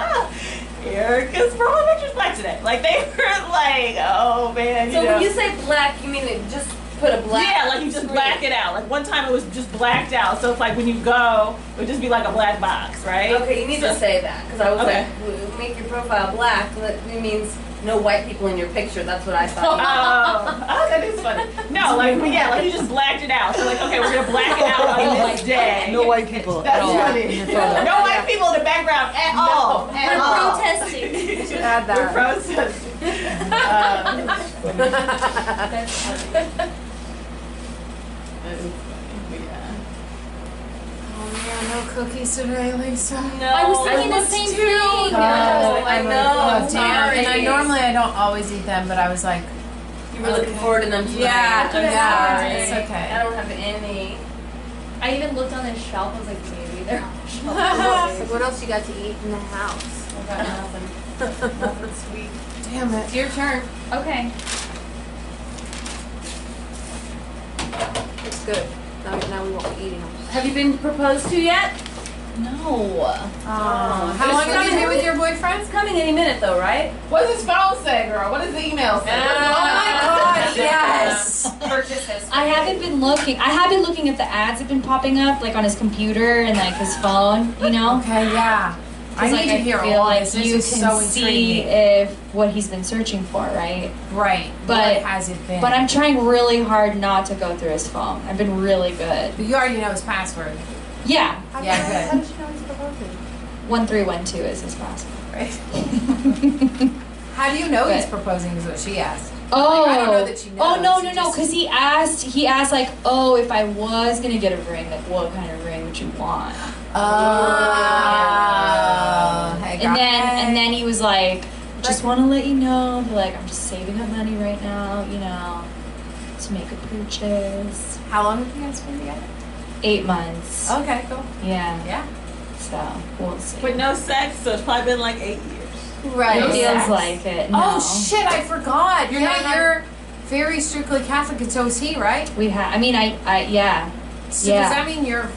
Erica's profile picture's black today. Like they were like, oh man. So when you say black, you mean it just put a black? Yeah, like you just black it out. Like one time it was just blacked out, so it's like when you go, it would just be like a black box, right? Okay, you need to say that because I was Okay. like, well, make your profile black. That means no white people in your picture. That's what I Oh, thought. that is funny. No, like, but yeah, like you just blacked it out. So like, okay, we're gonna black it out on this day. No white people That's at all funny. in your photo. No white people in the background at all. At We're all. protesting. You should add We're that. protesting. No cookies today, Lisa. No, I was thinking the same thing. Oh, I know. Oh, damn. And I Sorry. normally I don't always eat them, but I was like, You were looking forward to them tonight. yeah, I'm yeah, sorry. it's okay. I don't have any. I even looked on his shelf. I was like, maybe they're on the shelf. So what else you got to eat in the house? I got nothing. Nothing sweet. Damn it. It's your turn. Okay. It's good. Now we won't be eating them. Have you been proposed to yet? No. How long have you been with your boyfriend? It's coming any minute though, right? What does his phone say, girl? What does the email say? Oh my god, yes. Purchase history. I haven't been looking. I have been looking at the ads that have been popping up, like on his computer and like his phone, you know? Okay, yeah. I 'Cause, need like, to hear feel all like this. This you is can so see intriguing. if what he's been searching for, right? Right. But- what has it been? But I'm trying really hard not to go through his phone. I've been really good. But you already know his password. Yeah, Yeah, How good. did you know he's proposing? 1312 is his password. Right. How do you know he's But- proposing is what she asked. Oh, I don't know that she knows. oh no, You no, no, just- because he asked like, oh, if I was gonna get a ring, like what kind of ring would you want? Hey, And then he was like, just want to let you know, like I'm just saving up money right now, you know, to make a purchase. How long have you guys been together? 8 months. Okay, cool. Yeah. Yeah. So we'll see. But no sex, so it's probably been like 8 years. Right. It feels like it. No. Oh shit! I forgot. You're not- You're very strictly Catholic, and so is he, right? We have. I mean, I yeah. So Yeah. does that mean you're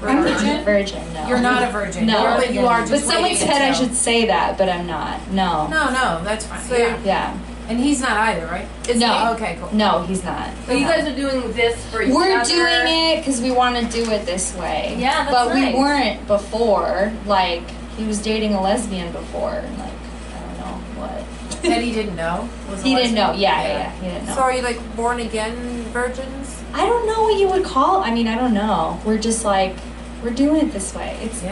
I'm virgin? not a virgin. No. You're not a virgin. No. But you are But just. someone waiting said I until- should say that, but I'm not. No. No, that's fine. So yeah. Yeah. And he's not either, right? No. Okay, cool. No, he's not. So you guys are doing this for each We're other? doing it because we want to do it this way. Yeah, that's But nice. we weren't before. Like he was dating a lesbian before, and like I don't know what. That he didn't know. Was a He didn't know. lesbian? Yeah, he didn't know. So are you like born again virgins? I don't know what you would call. I mean, I don't know. We're just like we're doing it this way. It's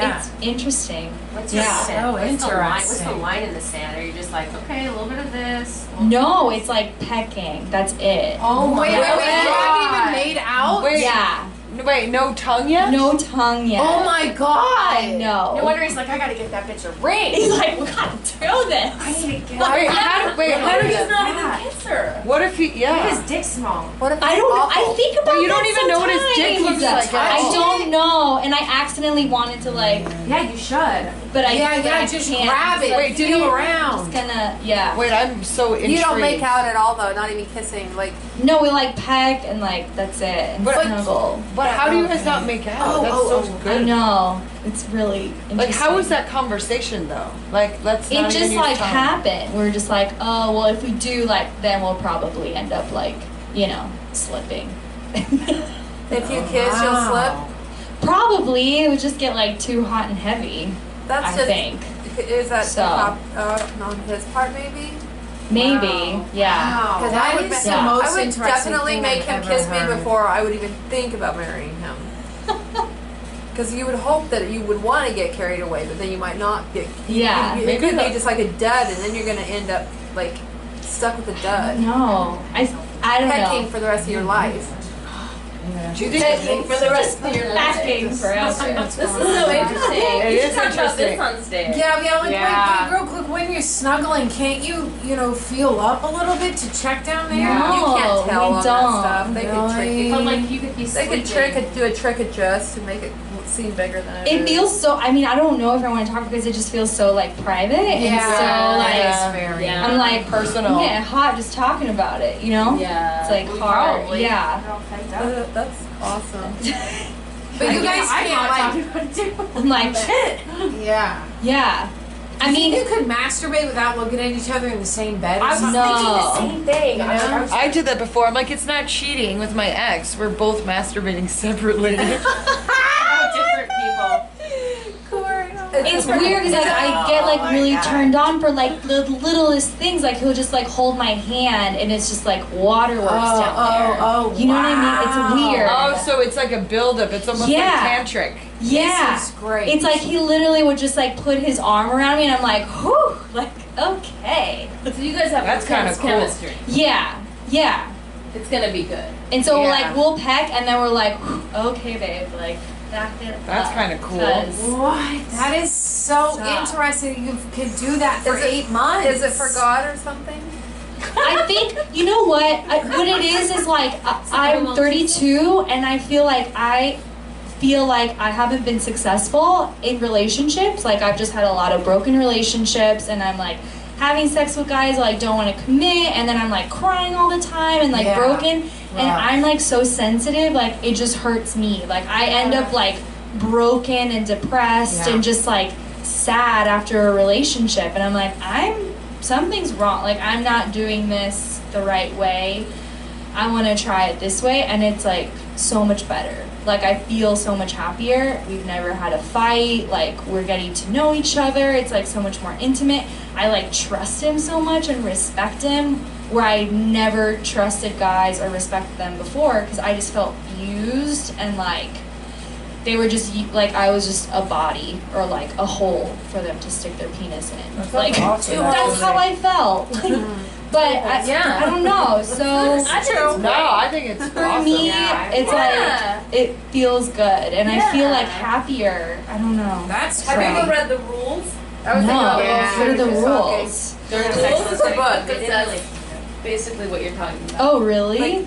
interesting. What's Yeah. So What's interesting. the line in the sand? Are you just like, okay, a little bit of this? No, it's like pecking. That's it. Oh my Wait, god. wait, You haven't even made out? Wait. Yeah. Wait, no tongue yet? No tongue yet. Oh my god. I know. No wonder he's like, I gotta get that bitch a ring. He's like, we gotta do this. I need to get Wait, how do He's you? not even kiss her. What if he? Yeah. His dick's small. What if I don't know. I think about But you don't that even know what his dick sometimes. looks like at I all. don't know, and I accidentally wanted to like, Yeah, you should. but I Yeah, but yeah, I just can't. grab it. Like, Wait, did feel he- around. just gonna yeah. Wait, I'm so intrigued. you don't make out at all though, not even kissing. Like No, we like peck and like that's it. And But- snuggle. But how do you guys not make out? That's so I good. know. It's really interesting. Like, how was that conversation though? Like, let's It not even just use like tongue. happened. We're just like, oh well, if we do like, then we'll probably end up like, you know, slipping. if you kiss, you'll slip. Probably it would just get like too hot and heavy. That's I just, think. is that So. on his part maybe? Maybe. Wow. Yeah. Wow, Because that I would, is the yeah. most I would interesting definitely thing make I've him ever kiss me heard. before I would even think about marrying him. Because you would hope that you would want to get carried away, but then you might not get. Yeah. It could be just like a dud, and then you're going to end up like stuck with a dud. No. I don't Pecking know. for the rest of your life. Do you think Pecking for the rest of your life. Packing forever. This is so interesting. It We should is talk about this interesting. on stage. Yeah, like Yeah. Wait, real quick, when you're snuggling, can't you feel up a little bit to check down there? No. You can't tell we them don't. that stuff. They could trick you. But like you could be They could sleeping. do a trick adjust to make it seem bigger than it It is. feels so. I mean, I don't know if I want to talk because it just feels so like private and so like That's very. Yeah. I'm like Personal. I'm getting hot just talking about it. You know? Yeah. It's like hard. Probably. Yeah. That's awesome. But you guys I can't about to I'm like, yeah. yeah. I You mean, could masturbate without looking at each other in the same bed. Or I was something? thinking the same thing. I did that before. I'm like, it's not cheating with my ex. We're both masturbating separately. different people. it's weird because like I get like really turned on for like the littlest things. Like he'll just like hold my hand and it's just like waterworks down there. You know what I mean? It's weird. Oh, so it's like a buildup. It's almost Yeah. like tantric. Yeah. This is great. It's like he literally would just like put his arm around me and I'm like, whew, like, okay. So you guys have That's kinda intense cool. chemistry. Yeah. Yeah. It's gonna be good. And so Yeah. like we'll peck and then we're like, whew, okay, babe, like back it That's up. kinda cool. 'Cause- What? That is so Stop. interesting. You could do that for Is it- 8 months. Is it for God or something? I think you know what what it is like I'm 32 and I feel like I haven't been successful in relationships. Like I've just had a lot of broken relationships and I'm like having sex with guys I like don't want to commit and then I'm like crying all the time and like Yeah. broken and Rough. I'm like so sensitive, like it just hurts me. Like I end up like broken and depressed Yeah. and just like sad after a relationship and I'm like something's wrong. Like I'm not doing this the right way. I want to try it this way and it's like so much better. Like I feel so much happier. We've never had a fight. Like we're getting to know each other. It's like so much more intimate. I like trust him so much and respect him where I never trusted guys or respected them before because I just felt used and like they were just like I was just a body or like a hole for them to stick their penis in. That sounds Like awesome, that's how I felt. But I don't know. So No, I think it's for awesome. me, Yeah. it's Yeah. like it feels good, and I feel Yeah. like happier. I don't know. That's Have you ever great. read the rules? I was No, thinking what are the about rules? There's Yeah. rules. It's a book But that it says basically what you're talking about. Oh, really?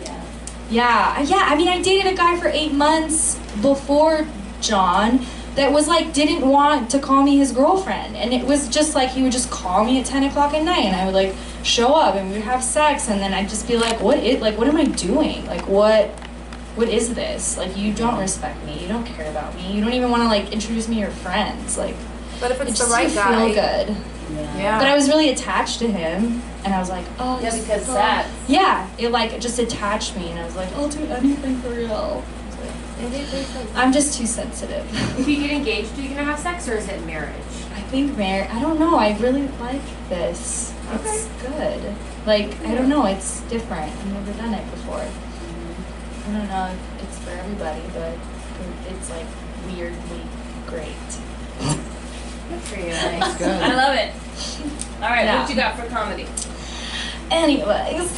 Yeah. I mean, I dated a guy for 8 months before John that was like didn't want to call me his girlfriend, and it was just like he would just call me at 10 o'clock at night, and I would like show up and we would have sex, and then I'd just be like, what am I doing? Like what is this? Like you don't respect me, you don't care about me, you don't even want to like introduce me to your friends. Like But if it it's just the right didn't guy, feel good. Yeah. But I was really attached to him, and I was like, oh, Yeah, this because is so- that. Yeah, it like just attached me, and I was like, I'll do anything for real. I was like, I'm just too sensitive. If you get engaged, are you gonna have sex or is it marriage? I think I don't know. I really like this. It's good. Like I don't know. It's different. I've never done it before. I don't know if it's for everybody, but it's like weirdly great. Good for you. Nice. Good. I love it. All right, Yeah. what you got for comedy? Anyways,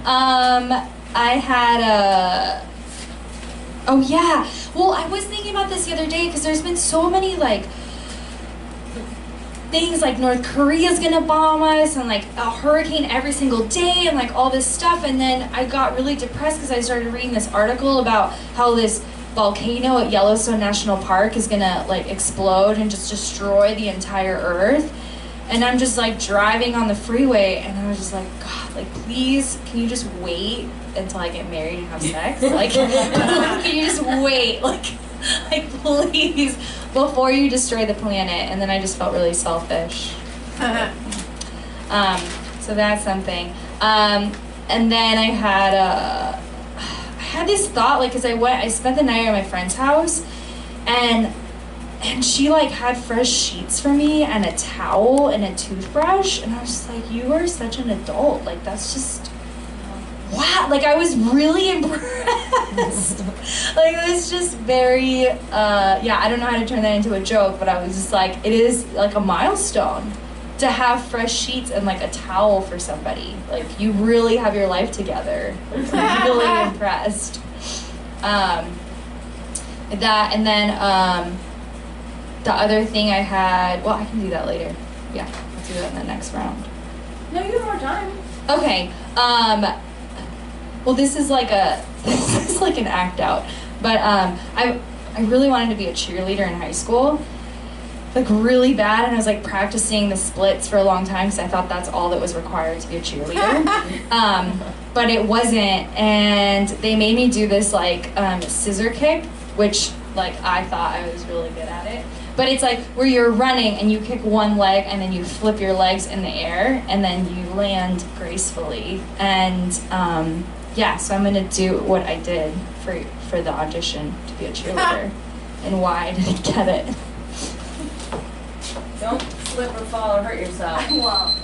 I had a. Oh yeah. Well, I was thinking about this the other day because there's been so many like things like North Korea's gonna bomb us and like a hurricane every single day and like all this stuff, and then I got really depressed because I started reading this article about how this volcano at Yellowstone National Park is gonna like explode and just destroy the entire earth. And I'm just like driving on the freeway and I was just like, God, like please, can you just wait until I get married and have sex? Like, can you just wait? Like please, before you destroy the planet. And then I just felt really selfish. So that's something. And then I had had this thought, like, cause I spent the night at my friend's house, and she like had fresh sheets for me and a towel and a toothbrush, and I was just like, you are such an adult. Like, that's just, wow. Like, I was really impressed. Like, it was just very, yeah, I don't know how to turn that into a joke, but I was just like, it is like a milestone to have fresh sheets and like a towel for somebody. Like, you really have your life together. I'm really impressed. That, and then, the other thing I had, well, I can do that later. Yeah, I'll do that in the next round. No, you have more time. Okay. Well, this is like an act out, but I really wanted to be a cheerleader in high school, like really bad, and I was like practicing the splits for a long time because I thought that's all that was required to be a cheerleader. But it wasn't, and they made me do this like scissor kick, which like I thought I was really good at it. But it's like where you're running and you kick one leg and then you flip your legs in the air and then you land gracefully. And yeah, so I'm gonna do what I did for the audition to be a cheerleader. And why I didn't get it. Don't slip or fall or hurt yourself. I won't.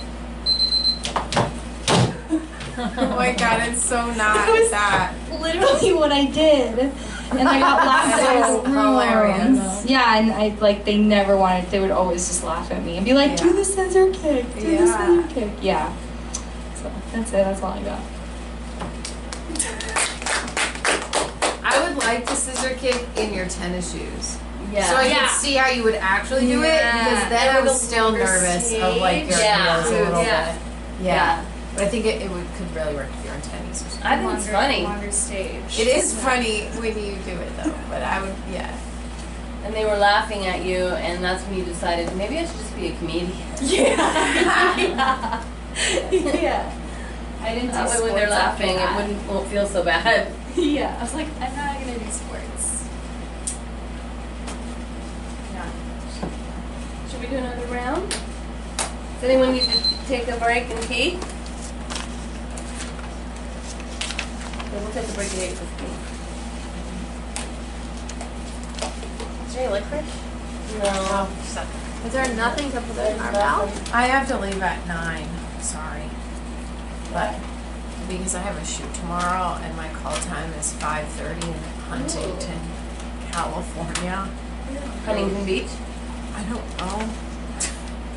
Oh my god, it's so not that. Literally what I did. And I got laughed at. Hilarious. Yeah, and I like they never wanted. They would always just laugh at me and be like, "Do the scissor kick, do the scissor kick." Yeah. So that's it. That's all I got. I would like to scissor kick in your tennis shoes. Yeah. So I could see how you would actually do it, because then I was still nervous of like your heels a little bit. Yeah. But I think it could really work if you're on tennis or something. I think it's funny. Longer stage. It is funny when you do it though, but I would, yeah. And they were laughing at you, and that's when you decided, maybe I should just be a comedian. Yeah. Yeah. I didn't do That way sports when they're laughing, after it won't feel so bad. Yeah. I was like, I'm not gonna do sports. Yeah. Should we do another round? Does anyone need to take a break and pee? Okay, we'll take a break at 8:15. Is there any licorice? No. Is there nothing to put in our mouth? I have to leave at 9, sorry. But, because I have a shoot tomorrow and my call time is 5:30 in Huntington, California. Huntington Beach? I don't know.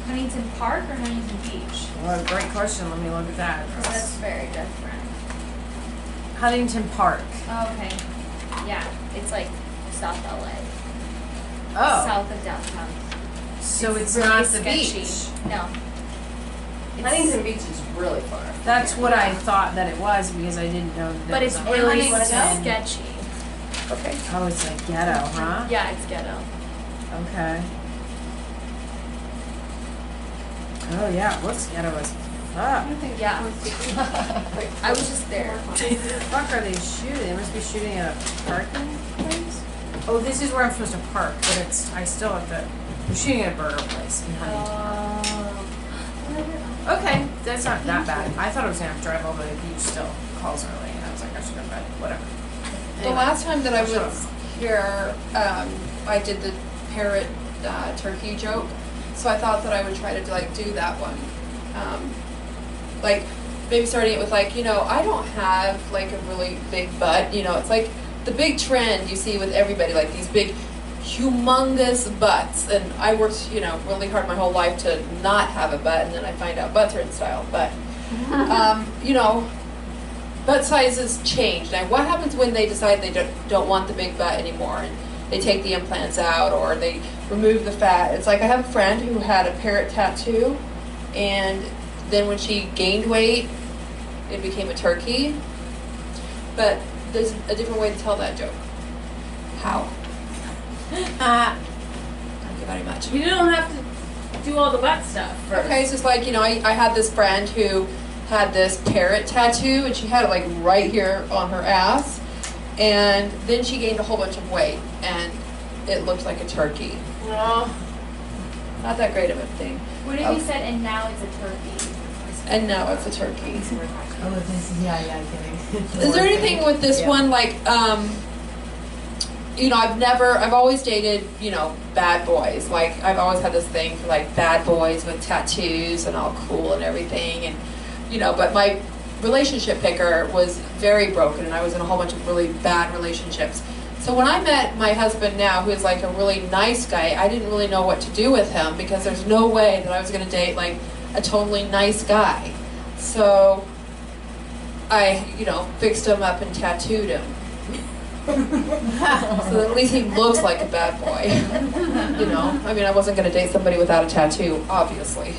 Huntington Park or Huntington Beach? Well, great question, let me look at that That's address. very different. Huntington Park. Oh, okay. Yeah, it's like South LA. Oh, South of downtown. so it's really not the sketchy. beach. No. Huntington Beach is really far. That's what I thought that it was, because I didn't know that But it it's was on really Huntington. sketchy. Okay. Oh, it's like ghetto, huh? Yeah, it's ghetto. Okay. Oh yeah, it looks ghetto as fuck. Yeah. I was just there. What the fuck are they shooting? They must be shooting at a parking place? Oh, this is where I'm supposed to park, but it's, I still have to, they're shooting at a burger place in Huntington. Okay, that's not that bad. I thought I was gonna have to drive all the way to the beach still. Calls early, and I was like, I should go to bed, whatever. The Anyway. last time that I Shut was here, I did the parrot turkey joke, so I thought that I would try to like do that one. Like maybe starting it with like, I don't have like a really big butt, it's like the big trend you see with everybody, like these big humongous butts, and I worked, really hard my whole life to not have a butt, and then I find out butts are in style, but butt sizes change. Now, what happens when they decide they don't want the big butt anymore, and they take the implants out, or they remove the fat? It's like I have a friend who had a parrot tattoo, and then when she gained weight, it became a turkey. But there's a different way to tell that joke. How? Thank you very much. You don't have to do all the butt stuff first. Okay, so it's like, I had this friend who had this parrot tattoo, and she had it like right here on her ass, and then she gained a whole bunch of weight, and it looked like a turkey. Oh. Not that great of a thing. What if you said, and now it's a turkey? And now it's a turkey. Oh, this is, yeah, kidding. Is there anything with this one, like, you know, I've always dated, you know, bad boys. Like, I've always had this thing for, like, bad boys with tattoos and all cool and everything. And, you know, but my relationship picker was very broken, and I was in a whole bunch of really bad relationships. So when I met my husband now, who is, like, a really nice guy, I didn't really know what to do with him, because there's no way that I was going to date, like, a totally nice guy. So I, you know, fixed him up and tattooed him. So at least he looks like a bad boy. You know, I mean, I wasn't going to date somebody without a tattoo, obviously.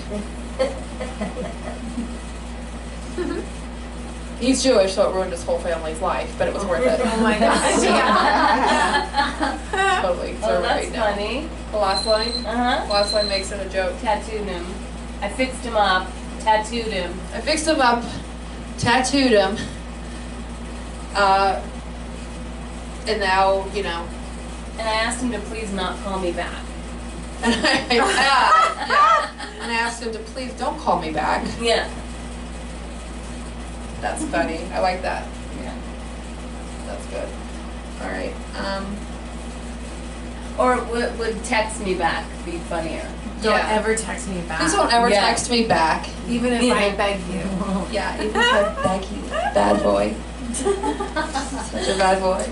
He's Jewish, so it ruined his whole family's life, but it was worth it. Oh my gosh. Yeah. Totally. Oh, that's funny. The last line? Uh-huh. Last line makes it a joke. Tattooed him. I fixed him up. Tattooed him. I fixed him up, tattooed him, and now, you know. And I asked him to please not call me back. And and I asked him to please don't call me back. Yeah. That's funny. I like that. Yeah. That's good. All right. Or would text me back be funnier? Don't ever text me back. Please don't ever text me back. Even if I beg you. Yeah, even if I beg you. Bad boy. Such a bad boy.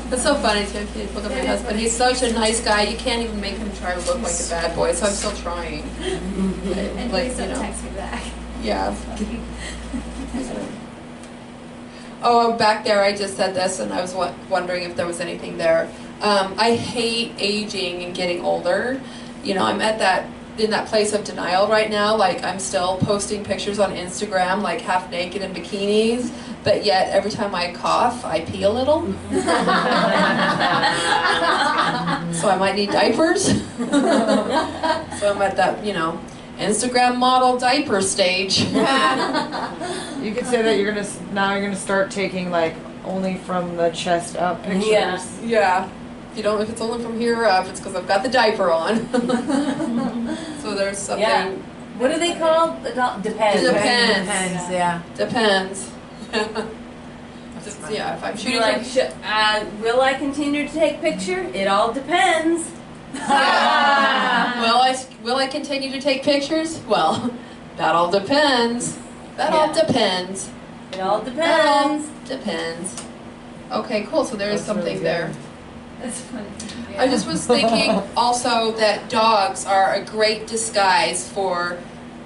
That's so funny too. If you look at my husband, he's such a nice guy. You can't even make him try to look like a bad boy. So I'm still trying. And Like, please don't you know. text me back. Yeah. Oh, back there, I just said this, and I was wondering if there was anything there. I hate aging and getting older. You know, I'm in that place of denial right now. Like, I'm still posting pictures on Instagram, like half naked in bikinis, but yet every time I cough, I pee a little. So I might need diapers. So I'm at that, you know, Instagram model diaper stage. You could say that you're gonna start taking like only from the chest up pictures. Yeah. Yeah. If it's only from here up, it's because I've got the diaper on. So there's something. Yeah. What are they called? Depends. Depends, yeah. Depends. Just, yeah, if I'm shooting Like, will I continue to take picture? It all depends. Will I continue to take pictures? Well, that all depends. That all depends. It all That depends. all depends. Okay, cool. So there is That's something really there. good. That's funny. I just was thinking also that dogs are a great disguise for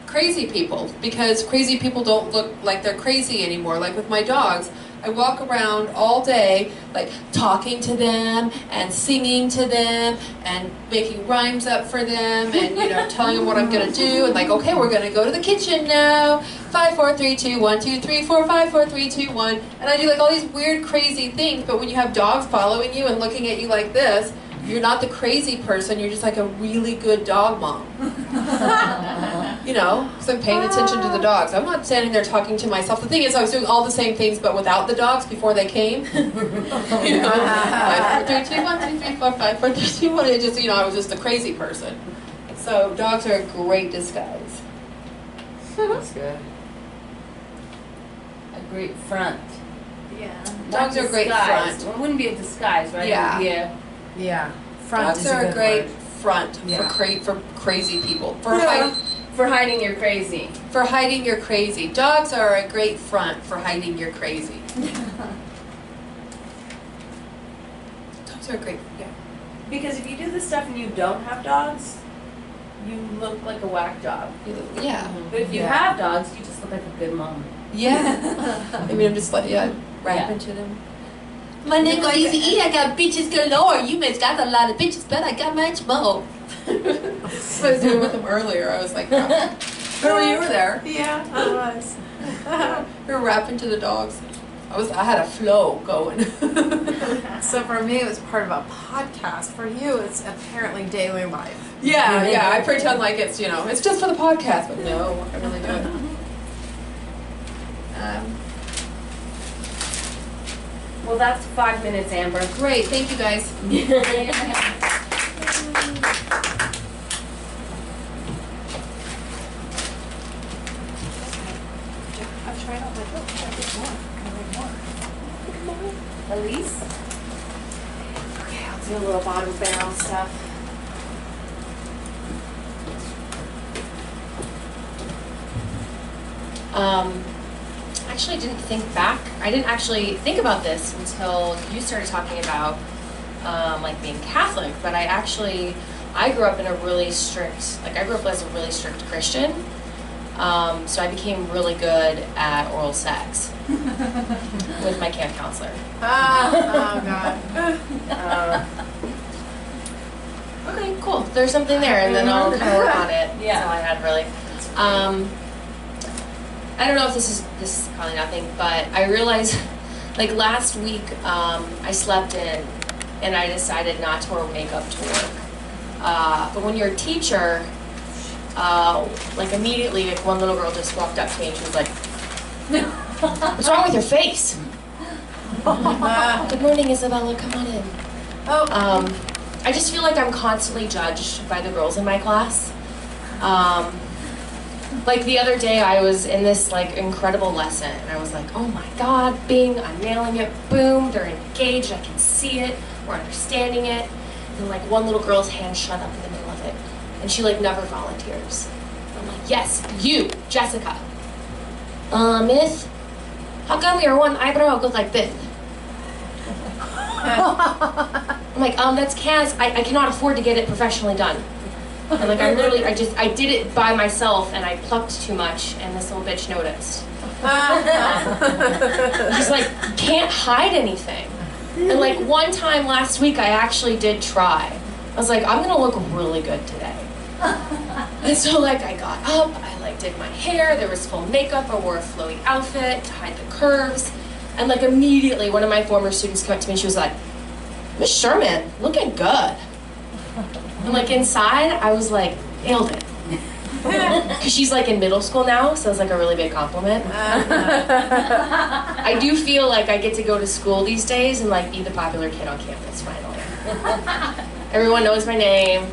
crazy people, because crazy people don't look like they're crazy anymore. Like with my dogs, I walk around all day like talking to them and singing to them and making rhymes up for them and, you know, telling them what I'm gonna do and like, okay, we're gonna go to the kitchen now. 5, 4, 3, 2, 1, 2, 3, 4, 5, 4, 3, 2, 1. And I do like all these weird crazy things, but when you have dogs following you and looking at you like this, you're not the crazy person, you're just like a really good dog mom. You know, because I'm paying attention to the dogs. I'm not standing there talking to myself. The thing is, I was doing all the same things, but without the dogs before they came. You know, 5, 4, 3, 2, 1, 2, 3, 4, 5, 4, 3, 2, 1. It just, you know, I was just a crazy person. So dogs are a great disguise. That's good. A great front. Yeah. Dogs are a great Disguise. front. It wouldn't be a disguise, right? Yeah. It would be a, Yeah. Front Dogs is are a good great word. front Yeah. for crazy people. for hiding your crazy. For hiding your crazy. Dogs are a great front for hiding your crazy. Dogs are great, yeah. Because if you do this stuff and you don't have dogs, you look like a whack job. Yeah. But if you Yeah. have dogs, you just look like a good mom. Yeah. I mean, I'm just like, rapping to them. My name Like- is Easy E. I got bitches galore. You must got a lot of bitches, but I got much more. That's what I was doing with them earlier. I was like, remember you were there. Yeah, I was. We were rapping to the dogs. I had a flow going. So for me, it was part of a podcast. For you, it's apparently daily life. Yeah. I pretend like it's, you know, it's just for the podcast, but no, I really do it. Well, that's 5 minutes, Amber. Great, thank you guys. Elise? Okay, I'll do a little bottom barrel stuff. Actually didn't think back. I didn't actually think about this until you started talking about like being Catholic, but I grew up in a really strict, I grew up as a really strict Christian. So I became really good at oral sex with my camp counselor. Oh God. Okay, cool. There's something there, and then I'll kind of work on it. Yeah. That's all I had really. I don't know if this is probably nothing, but I realized, like last week, I slept in, and I decided not to wear makeup to work. But when you're a teacher, like immediately, like one little girl just walked up to me and she was like, "What's wrong with your face?" Good morning, Isabella. Come on in. I just feel like I'm constantly judged by the girls in my class. Like the other day, I was in this like incredible lesson, and I was like, "Oh my God, Bing, I'm nailing it! Boom, they're engaged. I can see it. We're understanding it." And like one little girl's hand shut up in the middle of it, and she like never volunteers. I'm like, "Yes, you, Jessica." Miss, how come your one eyebrow goes like this? I'm like, that's Kaz. I cannot afford to get it professionally done. And like I did it by myself, and I plucked too much, and this little bitch noticed. She's like, can't hide anything. And like one time last week, I actually did try. I was like, I'm gonna look really good today. And so like I got up, I like did my hair, there was full makeup, I wore a flowy outfit to hide the curves. And like immediately one of my former students came up to me and she was like, "Miss Sherman, looking good." And like inside, I was like, nailed it. Because she's like in middle school now, so it's like a really big compliment. I do feel like I get to go to school these days and like be the popular kid on campus finally. Everyone knows my name.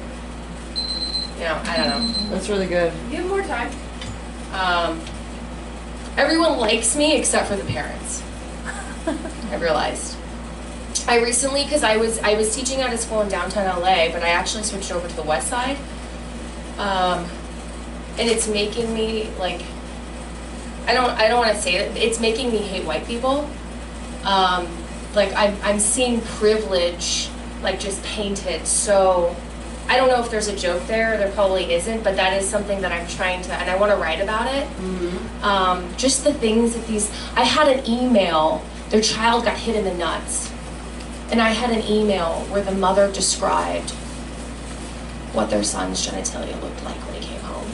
You know, I don't know. That's really good. You have more time. Everyone likes me except for the parents. I realized. I recently, because I was teaching at a school in downtown LA, but I actually switched over to the west side. And it's making me like, I don't want to say it, it's making me hate white people. Like I'm seeing privilege like just painted, so I don't know if there's a joke there probably isn't, but that is something that I'm trying to, and I want to write about it. Mm-hmm. Just the things that I had an email, their child got hit in the nuts. And I had an email where the mother described what their son's genitalia looked like when he came home.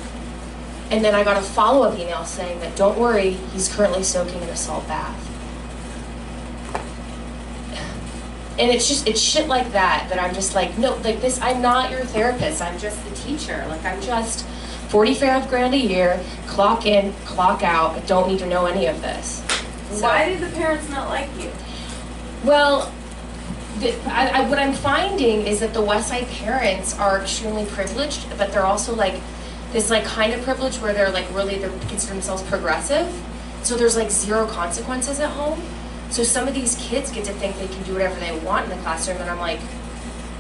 And then I got a follow-up email saying that, "Don't worry, he's currently soaking in a salt bath." And it's shit like that I'm just like, no, like this, I'm not your therapist, I'm just the teacher. Like I'm just $45,000 a year, clock in, clock out, I don't need to know any of this. So, why do the parents not like you? Well, what I'm finding is that the West Side parents are extremely privileged, but they're also like this like kind of privilege where they're like really, they consider themselves progressive. So there's like zero consequences at home. So some of these kids get to think they can do whatever they want in the classroom, and I'm like,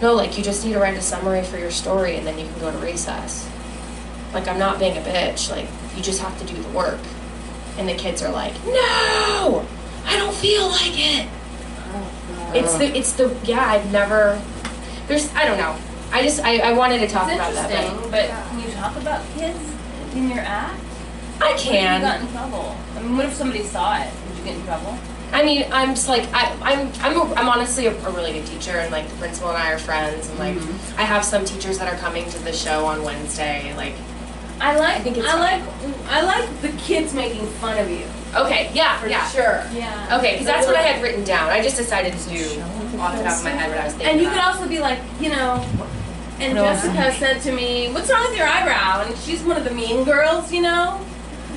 no, like you just need to write a summary for your story and then you can go to recess. Like I'm not being a bitch, like you just have to do the work. And the kids are like, no, I don't feel like it. It's the I've never, I don't know. I wanted to talk about that. But can you talk about kids in your act? I can. What if you got in trouble? I mean, what if somebody saw it? Would you get in trouble? I mean, I'm just like, I'm honestly a really good teacher, and like the principal and I are friends, and like I have some teachers that are coming to the show on Wednesday. Like, I like the kids making fun of you. Okay, yeah, For yeah. sure. Yeah. Okay, because that's what I had written down. I just decided to do off the top of my head what I was thinking. And you could about. also be like, you know, and Jessica said to me, "What's wrong with your eyebrow?" And she's one of the mean girls, you know.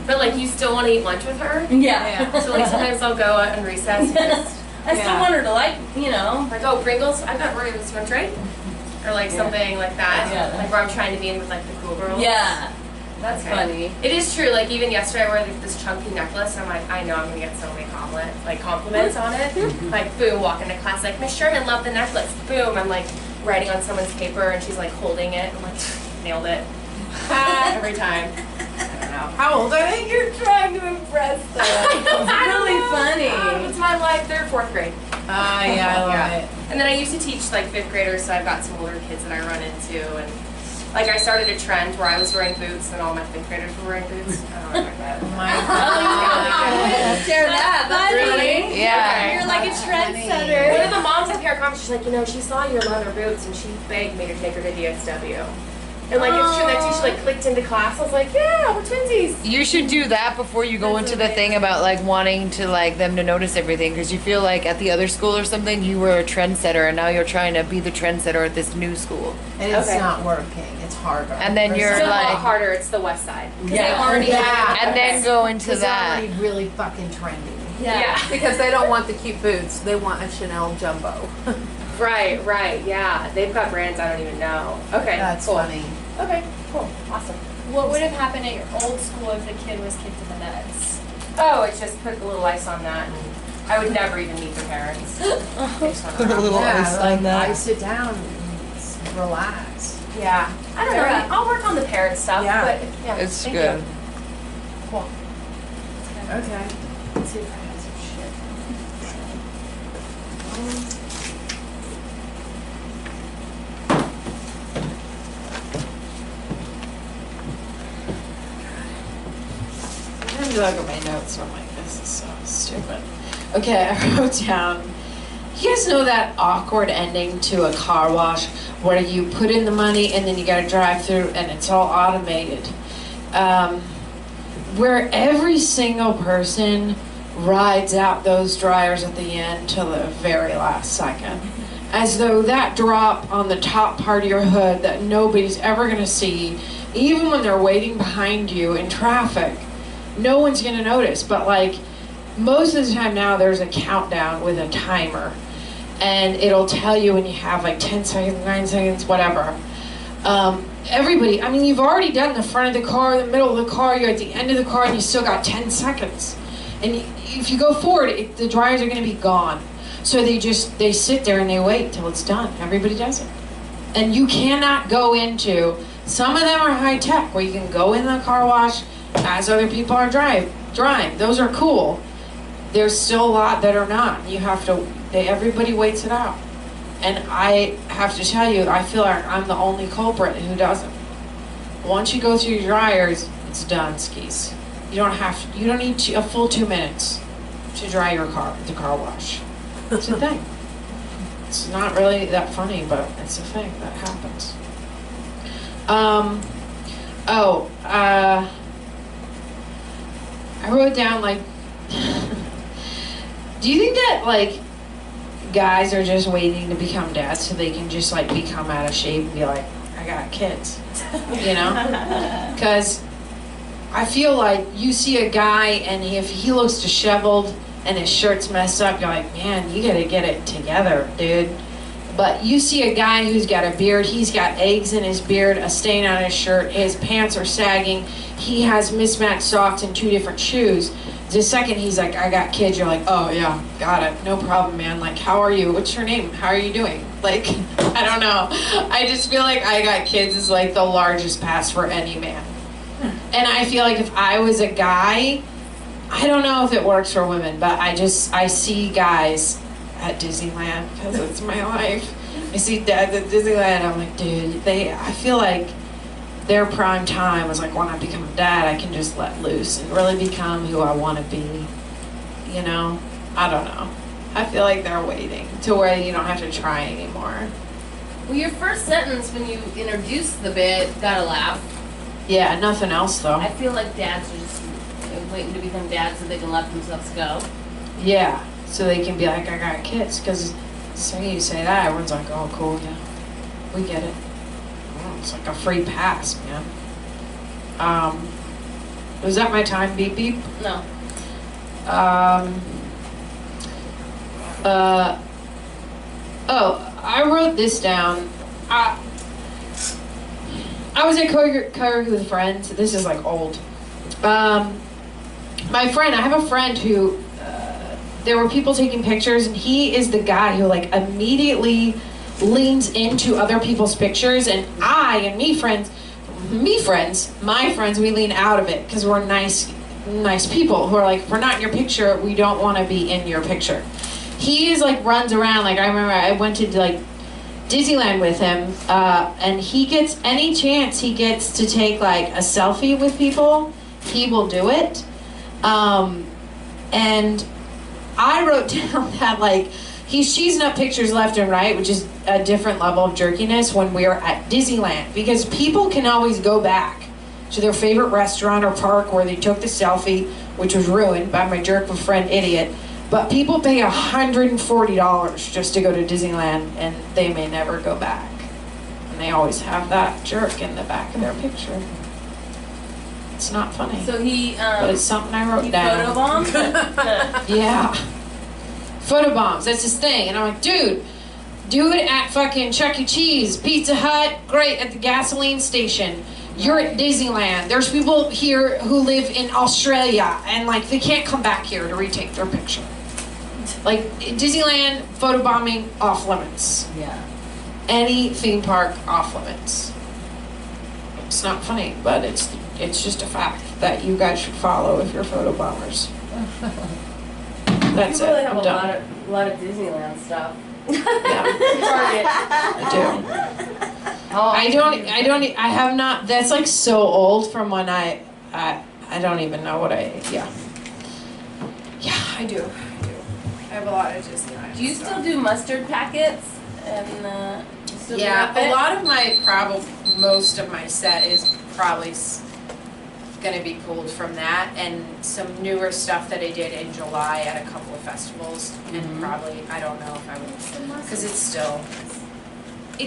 But like, you still want to eat lunch with her? Yeah. So like, sometimes I'll go on recess. And just, I still want her to like, you know. like, oh, Pringles, I've got Oreos, want to trade? Or like something like that. Yeah. Like where I'm trying to be in with like the cool girls. Yeah. That's Okay. funny. It is true. Like even yesterday, I wore this chunky necklace. I'm like, I know I'm gonna get so many compliments on it. Like boom, walk into class like Miss Sherman loved the necklace. Boom, I'm like writing on someone's paper and she's like holding it. I'm like, nailed it. Every time. I don't know. How old are they? You're trying to impress them. It's really funny. It's my like 3rd, 4th grade. Ah, yeah, I love Yeah. it. And then I used to teach like 5th graders, so I've got some older kids that I run into, and like I started a trend where I was wearing boots and all my 5th graders were wearing boots. I don't like that. My Share that. That's really. Yeah. You're like a trendsetter. One of the moms at parent conference, she's like, you know, she saw your leather boots and she begged me to take her to DSW. And like it's true that she like clicked into class. I was like, yeah, we're twinsies. You should do that before you go into the thing about like wanting to like them to notice everything, because you feel like at the other school or something you were a trendsetter and now you're trying to be the trendsetter at this new school. And it's Okay. not working. It's harder. And then you're It's a like- lot harder. It's the West Side. 'Cause Yeah. they already have. And then go into It's that. already really fucking trendy. Yeah. Because they don't want the cute boots. They want a Chanel jumbo. Right. Yeah. They've got brands I don't even know. Okay. That's cool. funny. Okay. Cool. Awesome. What would have happened at your old school if the kid was kicked in the nuts? Oh, it's just put a little ice on that, and I would never even meet their parents. Put a little ice on that. I sit down and relax. Yeah. I don't know. Yeah. I'll work on the parent stuff. Yeah. But yeah. It's thank good. You. Cool. Okay. Let's see if I have some shit. I'm gonna look at my notes. I'm like, this is so stupid. Okay, I wrote down. You guys know that awkward ending to a car wash where you put in the money and then you gotta drive through and it's all automated. Where every single person rides out those dryers at the end till the very last second. As though that drop on the top part of your hood that nobody's ever gonna see, even when they're waiting behind you in traffic, no one's gonna notice. But like most of the time now there's a countdown with a timer and it'll tell you when you have like 10 seconds, 9 seconds, whatever. Everybody, I mean, you've already done the front of the car, the middle of the car, you're at the end of the car and you still got 10 seconds. And if you go forward, the dryers are gonna be gone. So they sit there and they wait till it's done. Everybody does it. And you cannot go into, some of them are high tech where you can go in the car wash as other people are drying. Those are cool. There's still a lot that are not. You have to, everybody waits it out. And I have to tell you, I feel like I'm the only culprit who doesn't. Once you go through your dryers, it's done, skis. You don't need a full 2 minutes to dry your car at the car wash. It's a thing. It's not really that funny, but it's a thing that happens. I wrote down like, do you think that like guys are just waiting to become dads so they can just like become out of shape and be like, I got kids, you know? Because I feel like you see a guy and if he looks disheveled and his shirt's messed up, you're like, man, you gotta get it together, dude. But you see a guy who's got a beard, he's got eggs in his beard, a stain on his shirt, his pants are sagging, he has mismatched socks and 2 different shoes. The second he's like, I got kids, you're like, oh yeah, got it, no problem, man. Like, how are you? What's your name? How are you doing? Like, I don't know. I just feel like I got kids is like the largest pass for any man. And I feel like if I was a guy, I don't know if it works for women, but I see guys at Disneyland because it's my life. I see dads at Disneyland, I'm like, dude, I feel like their prime time was like when I become a dad, I can just let loose and really become who I want to be. You know? I don't know. I feel like they're waiting to where you don't have to try anymore. Well, your first sentence when you introduced the bit got a laugh. Yeah, nothing else though. I feel like dads are just waiting to become dads so they can let themselves go. Yeah, so they can be like, I got kids. Because the second you say that, everyone's like, oh, cool, yeah, we get it. It's like a free pass, man. Was that my time? Beep beep. No. I wrote this down. I was at karaoke with a friend. So this is like old. My friend, I have a friend who, there were people taking pictures, and he is the guy who like immediately leans into other people's pictures, and my friends, we lean out of it because we're nice people who are like, we're not in your picture, we don't want to be in your picture. He is like runs around, like I remember I went to like Disneyland with him, and he gets any chance he gets to take like a selfie with people, he will do it. And I wrote down that like he's cheesing up pictures left and right, which is a different level of jerkiness when we're at Disneyland, because people can always go back to their favorite restaurant or park where they took the selfie, which was ruined by my jerk of friend idiot. But people pay $140 just to go to Disneyland, and they may never go back. And they always have that jerk in the back of their picture. It's not funny. So he, but it's something I wrote down. photobombed? Yeah. Photobombs, that's his thing. And I'm like, dude, do it at fucking Chuck E. Cheese, Pizza Hut, great, at the gasoline station. You're at Disneyland. There's people here who live in Australia, and like they can't come back here to retake their picture. Like Disneyland, photobombing, off limits. Yeah. Any theme park, off limits. It's not funny, but it's just a fact that you guys should follow if you're photobombers. That's you really it. have I'm done. a lot of Disneyland stuff. Yeah. Target. I do. I have not. That's like so old from when I don't even know what yeah. Yeah, I do. I have a lot of Disneyland. Do you still do mustard packets? And yeah, a lot of my most of my set is probably going to be pulled from that, and some newer stuff that I did in July at a couple of festivals, and probably, I don't know if I would, because it's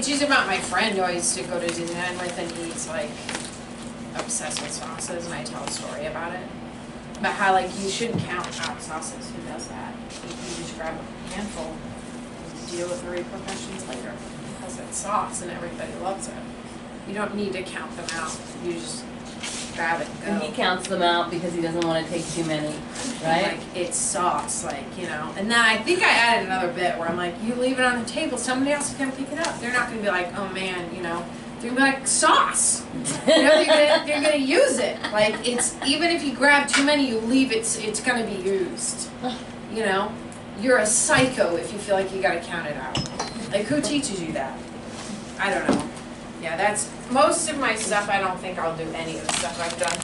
just about my friend who I used to go to Disneyland with, and he's like obsessed with sauces, and I tell a story about it. About how like you shouldn't count out sauces. Who does that? You just grab a handful and deal with the repercussions later, because it's sauce and everybody loves it. You don't need to count them out. You just grab it and go. And he counts them out because he doesn't want to take too many, right? Like, it's sauce, like, you know. And then I think I added another bit where I'm like, you leave it on the table, somebody else can pick it up. They're not going to be like, oh man, you know. They're going to be like, sauce. You know, they're gonna use it. Like, it's, even if you grab too many, you leave it, it's going to be used. You know? You're a psycho if you feel like you got to count it out. Like, who teaches you that? I don't know. Yeah, that's, most of my stuff, I don't think I'll do any of the stuff I've done.